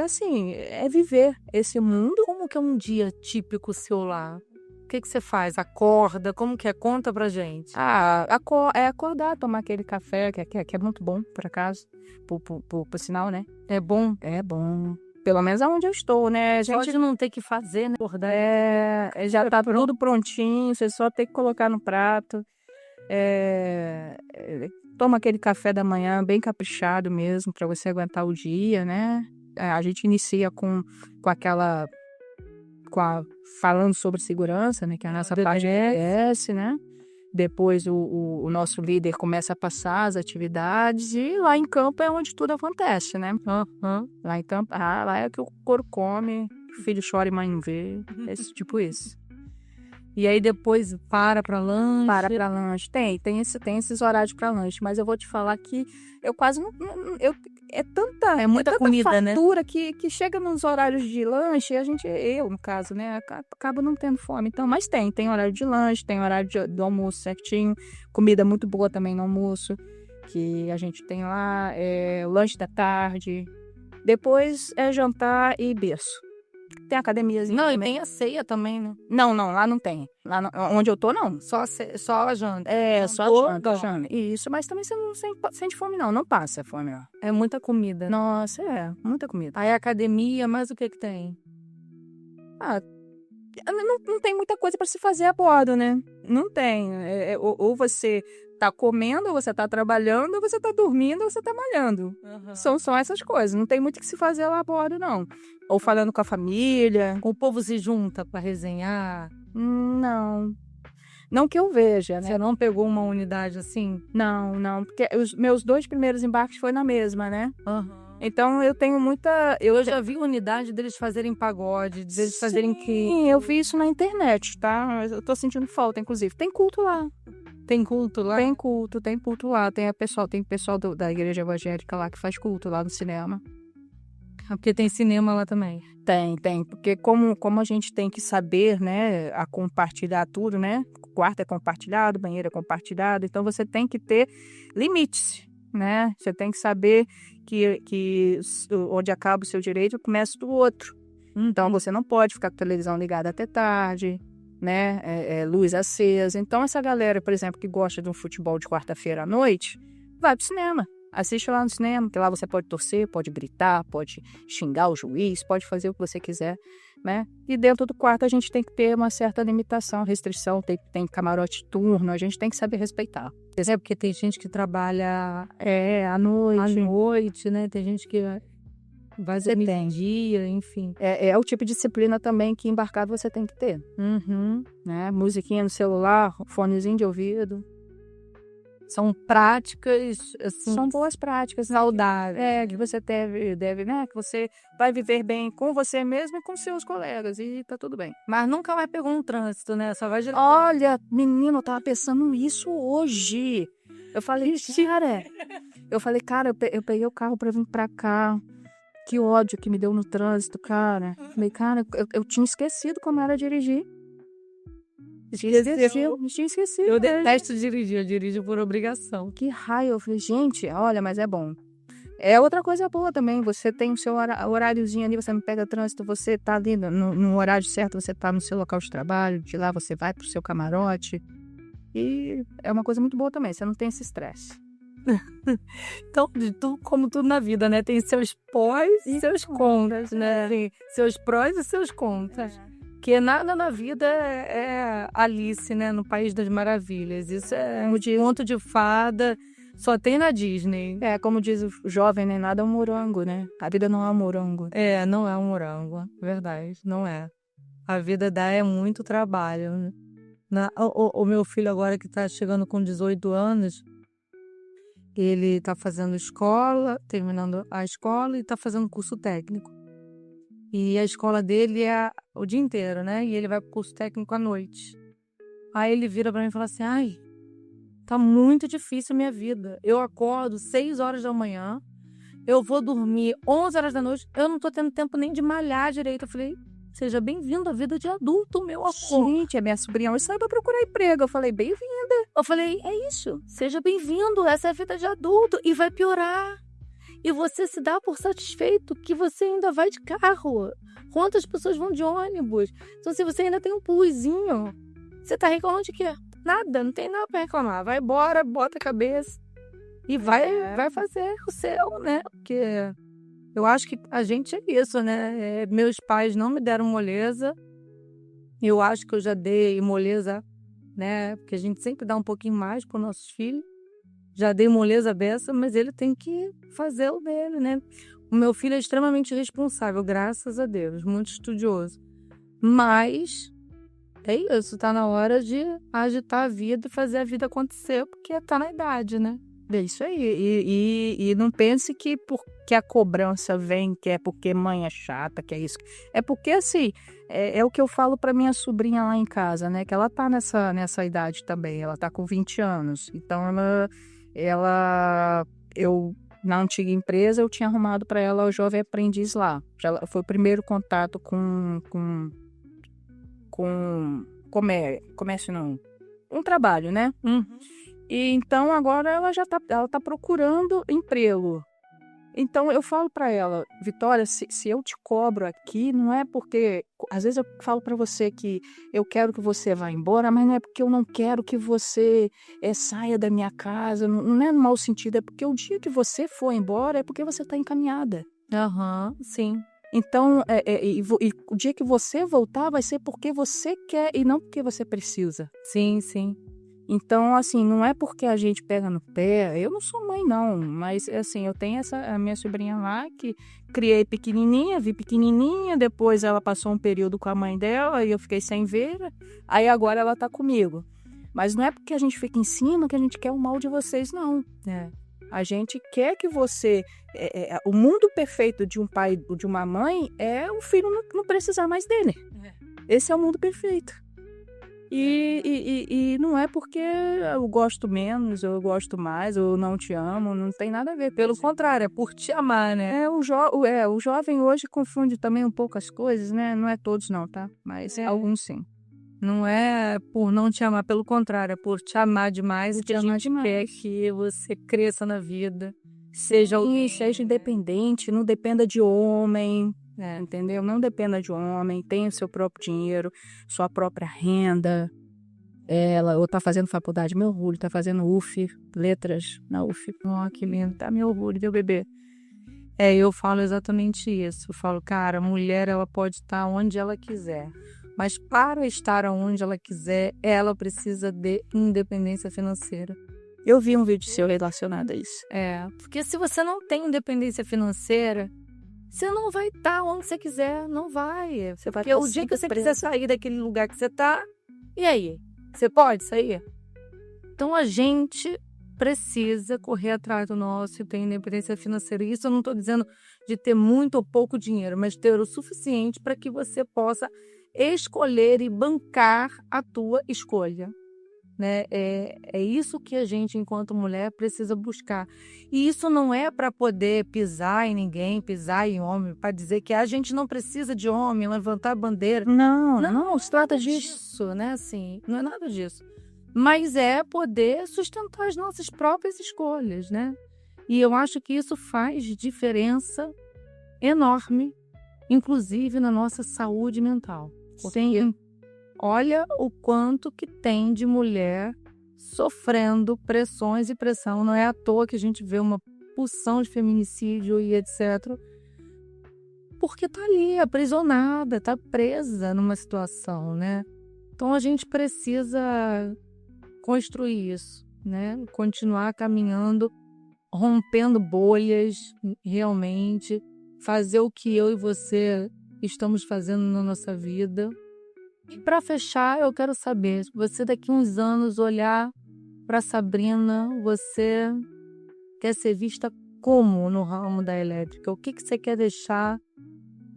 Speaker 2: assim, é viver esse mundo.
Speaker 1: Como que é um dia típico seu lá? O que você faz? Acorda? Como que é? Conta pra gente.
Speaker 2: Acordar, tomar aquele café, que é muito bom, por acaso, por sinal, né?
Speaker 1: É bom?
Speaker 2: É bom. Pelo menos aonde eu estou, né?
Speaker 1: Pode não ter que fazer, né? Acordar.
Speaker 2: Já tá tudo prontinho, você só tem que colocar no prato. Toma aquele café da manhã bem caprichado mesmo, para você aguentar o dia, né? A gente inicia falando sobre segurança, né? Que é a nossa página DDS, né? Depois o nosso líder começa a passar as atividades e lá em campo é onde tudo acontece, né? Lá em campo, lá é que o couro come, filho chora e mãe não vê, tipo isso.
Speaker 1: E aí depois para lanche?
Speaker 2: Para lanche. Tem esses horários para lanche, mas eu vou te falar que eu quase não... É muita comida, fartura, né? Que chega nos horários de lanche, eu, no caso, né, acabo não tendo fome. Então, mas tem horário de lanche, tem horário do almoço certinho, comida muito boa também no almoço, que a gente tem lá, o lanche da tarde, depois é jantar e berço. Tem academiazinha.
Speaker 1: Não,
Speaker 2: também.
Speaker 1: E tem a ceia também, né?
Speaker 2: Não, lá não tem. Onde eu tô, não.
Speaker 1: Só a janta.
Speaker 2: Só a janta. Isso, mas também você não sente fome, não. Não passa fome, ó.
Speaker 1: É muita comida.
Speaker 2: Nossa, muita comida.
Speaker 1: Aí academia, mas o que tem?
Speaker 2: Não tem muita coisa para se fazer a bordo, né? Não tem. Ou você tá comendo, ou você tá trabalhando, ou você tá dormindo, ou você tá malhando. São essas coisas. Não tem muito o que se fazer lá a bordo, não. Ou falando com a família.
Speaker 1: O povo se junta para resenhar?
Speaker 2: Não. Não que eu veja, né?
Speaker 1: Você não pegou uma unidade assim?
Speaker 2: Não. Porque os meus 2 primeiros embarques foi na mesma, né? Então eu tenho muita...
Speaker 1: Eu já vi unidade deles fazerem pagode, deles fazerem que...
Speaker 2: Sim, eu vi isso na internet, tá? Eu tô sentindo falta, inclusive. Tem culto lá.
Speaker 1: Tem culto lá?
Speaker 2: Tem culto lá. Tem pessoal da igreja evangélica lá que faz culto lá no cinema.
Speaker 1: Porque tem cinema lá também.
Speaker 2: Tem. Porque como a gente tem que saber, né, a compartilhar tudo, né? O quarto é compartilhado, o banheiro é compartilhado. Então, você tem que ter limites, né? Você tem que saber que onde acaba o seu direito, começa do outro. Então, você não pode ficar com a televisão ligada até tarde, né? Luz acesa. Então, essa galera, por exemplo, que gosta de um futebol de quarta-feira à noite, vai pro cinema. Assiste lá no cinema, que lá você pode torcer, pode gritar, pode xingar o juiz, pode fazer o que você quiser, né? E dentro do quarto a gente tem que ter uma certa limitação, restrição, tem camarote turno, a gente tem que saber respeitar.
Speaker 1: Porque tem gente que trabalha
Speaker 2: à noite,
Speaker 1: né? Tem gente que vai dormir dia, enfim.
Speaker 2: É o tipo de disciplina também que embarcado você tem que ter. Né? Musiquinha no celular, fonezinho de ouvido.
Speaker 1: São práticas, assim...
Speaker 2: São boas práticas.
Speaker 1: Saudáveis.
Speaker 2: Que você deve, né? Que você vai viver bem com você mesmo e com seus colegas. E tá tudo bem.
Speaker 1: Mas nunca mais pegou um trânsito, né? Só vai direto.
Speaker 2: Olha, menino, eu tava pensando isso hoje. Eu falei, cara, eu peguei o carro pra vir pra cá. Que ódio que me deu no trânsito, cara. Falei, cara, eu tinha esquecido como era dirigir. Tinha esquecido.
Speaker 1: Eu detesto dirigir, eu dirijo por obrigação.
Speaker 2: Que raio. Eu falei, gente, olha, mas é bom. É outra coisa boa também. Você tem o seu horáriozinho ali, você não pega trânsito, você tá ali no horário certo, você tá no seu local de trabalho, de lá você vai pro seu camarote. E é uma coisa muito boa também, você não tem esse estresse.
Speaker 1: Então, como tudo na vida, né? Tem seus pós e seus contras, né? Tem seus prós e seus contras. Porque nada na vida é Alice, né? No País das Maravilhas. Isso é um conto de fada, só tem na Disney.
Speaker 2: Como diz o jovem, né? Nada é um morango, né? A vida não é um morango.
Speaker 1: Não é um morango, verdade, não é. A vida dá muito trabalho. O meu filho agora que tá chegando com 18 anos, Ele está fazendo escola, terminando a escola e está fazendo curso técnico. E a escola dele é o dia inteiro, né? E ele vai pro curso técnico à noite. Aí ele vira pra mim e fala assim: ai, tá muito difícil a minha vida. Eu acordo 6 horas da manhã, eu vou dormir 11 horas da noite, eu não tô tendo tempo nem de malhar direito. Eu falei: seja bem-vindo à vida de adulto, meu amor.
Speaker 2: Gente, a minha sobrinha hoje saiu pra procurar emprego. Eu falei, bem-vinda.
Speaker 1: Eu falei: é isso, seja bem-vindo, essa é a vida de adulto e vai piorar. E você se dá por satisfeito que você ainda vai de carro. Quantas pessoas vão de ônibus? Então, se você ainda tem um plusinho, você tá reclamando de quê? Nada, não tem nada pra reclamar. Vai embora, bota a cabeça e vai fazer o seu, né? Porque eu acho que a gente é isso, né? Meus pais não me deram moleza. Eu acho que eu já dei moleza, né? Porque a gente sempre dá um pouquinho mais para os nossos filhos. Já dei moleza beça, mas ele tem que fazer o dele, né? O meu filho é extremamente responsável, graças a Deus, muito estudioso. Mas é isso, tá na hora de agitar a vida e fazer a vida acontecer, porque tá na idade, né?
Speaker 2: É isso aí. E não pense que porque a cobrança vem, que é porque mãe é chata, que é isso. É porque, assim, é o que eu falo pra minha sobrinha lá em casa, né? Que ela tá nessa idade também. Ela tá com 20 anos. Então, na antiga empresa, eu tinha arrumado para ela o jovem aprendiz lá. Foi o primeiro contato com comércio, não, um trabalho, né? E então agora ela tá procurando emprego. Então eu falo para ela, Vitória, se eu te cobro aqui, não é porque às vezes eu falo para você que eu quero que você vá embora, mas não é porque eu não quero que você saia da minha casa, não é no mau sentido, é porque o dia que você for embora é porque você está encaminhada.
Speaker 1: Sim.
Speaker 2: Então, e o dia que você voltar vai ser porque você quer e não porque você precisa.
Speaker 1: Sim, sim.
Speaker 2: Então, assim, não é porque a gente pega no pé. Eu não sou mãe, não, mas, assim, eu tenho a minha sobrinha lá que criei pequenininha, vi pequenininha, depois ela passou um período com a mãe dela e eu fiquei sem ver, aí agora ela tá comigo. Mas não é porque a gente fica em cima que a gente quer o mal de vocês, não. A gente quer que você... o mundo perfeito de um pai ou de uma mãe é o filho não precisar mais dele. Esse é o mundo perfeito. E não é porque eu gosto menos, ou eu gosto mais, ou não te amo, não tem nada a ver.
Speaker 1: Pelo contrário, é por te amar, né?
Speaker 2: O jovem hoje confunde também um pouco as coisas, né? Não é todos não, tá? Mas alguns sim.
Speaker 1: Não é por não te amar, pelo contrário, é por te amar demais e que a gente quer que você cresça na vida, seja
Speaker 2: independente, não dependa de homem, entendeu? Não dependa de homem, tenha o seu próprio dinheiro, sua própria renda. Ela ou tá fazendo faculdade, meu orgulho, tá fazendo UF, letras na UF.
Speaker 1: Oh, que lindo, tá meu orgulho, meu bebê. Eu falo exatamente isso. Eu falo, cara, a mulher, ela pode estar onde ela quiser. Mas para estar onde ela quiser, ela precisa de independência financeira.
Speaker 2: Eu vi um vídeo seu relacionado a isso.
Speaker 1: Porque se você não tem independência financeira, você não vai estar onde você quiser, não vai. Porque o dia que você quiser sair daquele lugar que você está, e aí? Você pode sair? Então a gente precisa correr atrás do nosso e ter independência financeira. Isso eu não estou dizendo de ter muito ou pouco dinheiro, mas ter o suficiente para que você possa escolher e bancar a tua escolha, né? É isso que a gente, enquanto mulher, precisa buscar. E isso não é para poder pisar em ninguém, pisar em homem, para dizer que a gente não precisa de homem, levantar bandeira.
Speaker 2: Não, se trata
Speaker 1: disso, né? Assim, não é nada disso. Mas é poder sustentar as nossas próprias escolhas, né? E eu acho que isso faz diferença enorme, inclusive na nossa saúde mental. Sim. Olha o quanto que tem de mulher sofrendo pressões e pressão. Não é à toa que a gente vê uma pulsão de feminicídio e etc. Porque tá ali, aprisionada, tá presa numa situação, né? Então a gente precisa construir isso, né? Continuar caminhando, rompendo bolhas, realmente, fazer o que eu e você estamos fazendo na nossa vida. E para fechar, eu quero saber, se você daqui a uns anos olhar para Sabrina, você quer ser vista como no ramo da elétrica? O que você quer deixar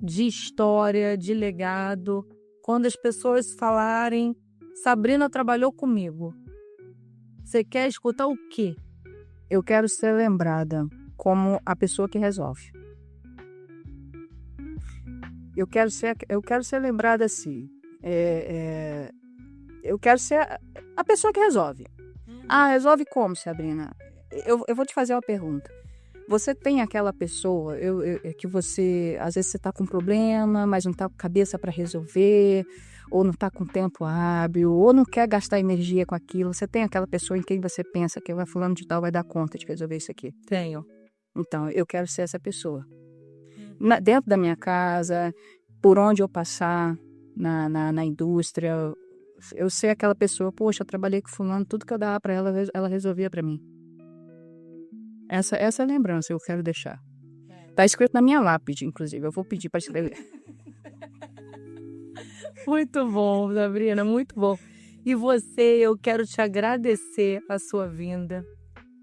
Speaker 1: de história, de legado? Quando as pessoas falarem, Sabrina trabalhou comigo, você quer escutar o quê?
Speaker 2: Eu quero ser lembrada como a pessoa que resolve. Eu quero ser lembrada assim. Eu quero ser a pessoa que resolve. Resolve como, Sabrina? Eu vou te fazer uma pergunta. Você tem aquela pessoa que você, às vezes você está com um problema, mas não está com cabeça para resolver, ou não está com tempo hábil, ou não quer gastar energia com aquilo. Você tem aquela pessoa em quem você pensa que fulano de tal vai dar conta de resolver isso aqui?
Speaker 1: Tenho.
Speaker 2: Então, eu quero ser essa pessoa. Dentro da minha casa, por onde eu passar, na indústria, eu ser aquela pessoa, poxa, eu trabalhei com fulano, tudo que eu dava para ela, ela resolvia para mim. Essa é a lembrança que eu quero deixar. Tá escrito na minha lápide, inclusive. Eu vou pedir para escrever.
Speaker 1: Muito bom, Sabrina, muito bom. E você, eu quero te agradecer a sua vinda,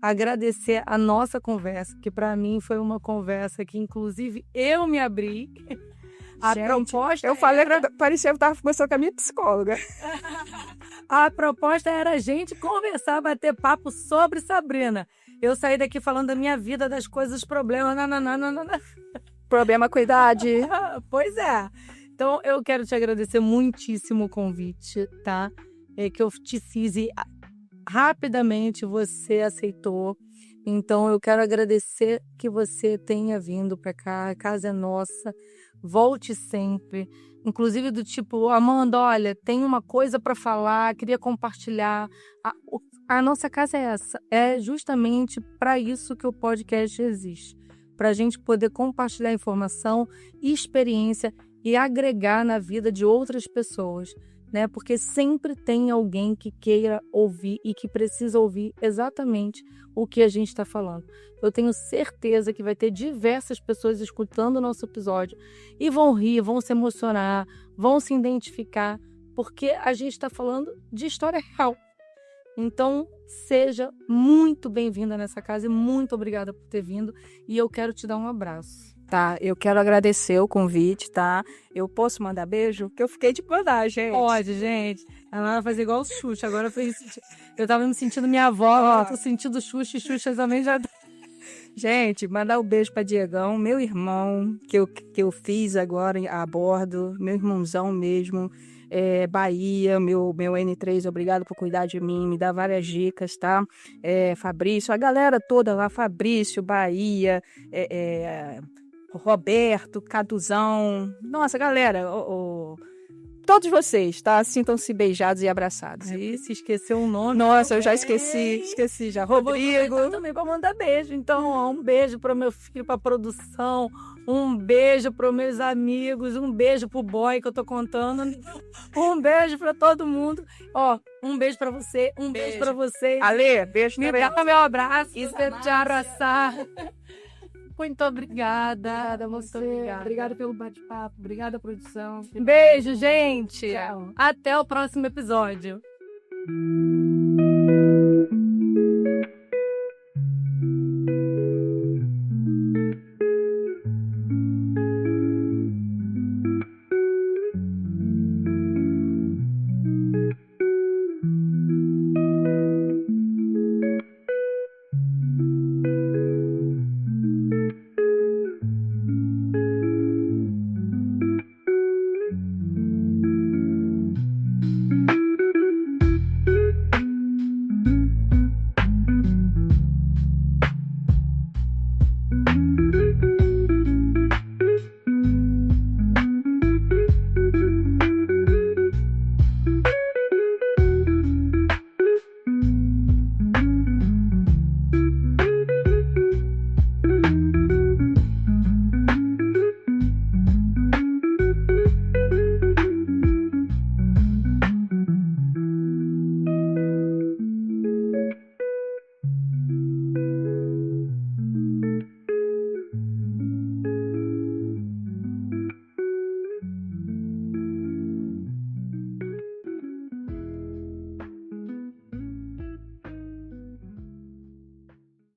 Speaker 1: agradecer a nossa conversa, que para mim foi uma conversa que, inclusive, eu me abri. Proposta
Speaker 2: eu falei que parecia que eu estava conversando com a minha psicóloga.
Speaker 1: A proposta era a gente conversar, bater papo sobre Sabrina. Eu saí daqui falando da minha vida, das coisas, problemas,
Speaker 2: Problema com a idade.
Speaker 1: Pois é. Então, eu quero te agradecer muitíssimo o convite, tá? Que eu te fiz e rapidamente você aceitou. Então, eu quero agradecer que você tenha vindo para cá. A casa é nossa. Volte sempre. Inclusive do tipo, Amanda, olha, tem uma coisa para falar, queria compartilhar. A nossa casa é essa. É justamente para isso que o podcast existe. Para a gente poder compartilhar informação e experiência e agregar na vida de outras pessoas, né? Porque sempre tem alguém que queira ouvir e que precisa ouvir exatamente o que a gente está falando. Eu tenho certeza que vai ter diversas pessoas escutando o nosso episódio e vão rir, vão se emocionar, vão se identificar, porque a gente está falando de história real. Então, seja muito bem-vinda nessa casa e muito obrigada por ter vindo. E eu quero te dar um abraço.
Speaker 2: Tá, eu quero agradecer o convite, tá? Eu posso mandar beijo? Porque eu fiquei de mandar, gente.
Speaker 1: Pode, gente. Ela vai fazer igual o Xuxa. Agora eu tava me sentindo minha avó, tô sentindo Xuxa e Xuxa também já...
Speaker 2: Gente, mandar um beijo para Diegão, meu irmão, que eu fiz agora a bordo, meu irmãozão mesmo. Bahia, meu N3, obrigado por cuidar de mim, me dar várias dicas, tá? Fabrício, a galera toda lá, Fabrício, Bahia, Roberto, Caduzão, nossa, galera, todos vocês, tá? Sintam-se beijados e abraçados.
Speaker 1: Se esqueceu um nome.
Speaker 2: Nossa, eu já esqueci já. Rodrigo.
Speaker 1: Eu também para mandar beijo. Então, ó, um beijo para o meu filho, para a produção, um beijo para os meus amigos, um beijo pro boy que eu tô contando, um beijo para todo mundo. Ó, um beijo para você, um beijo para vocês.
Speaker 2: Ale, beijo
Speaker 1: também. Me dá meu abraço. Espero te abraçar. Muito obrigada, muito obrigada. Obrigada pelo bate-papo, obrigada, produção. Beijo, gente.
Speaker 2: Tchau.
Speaker 1: Até o próximo episódio.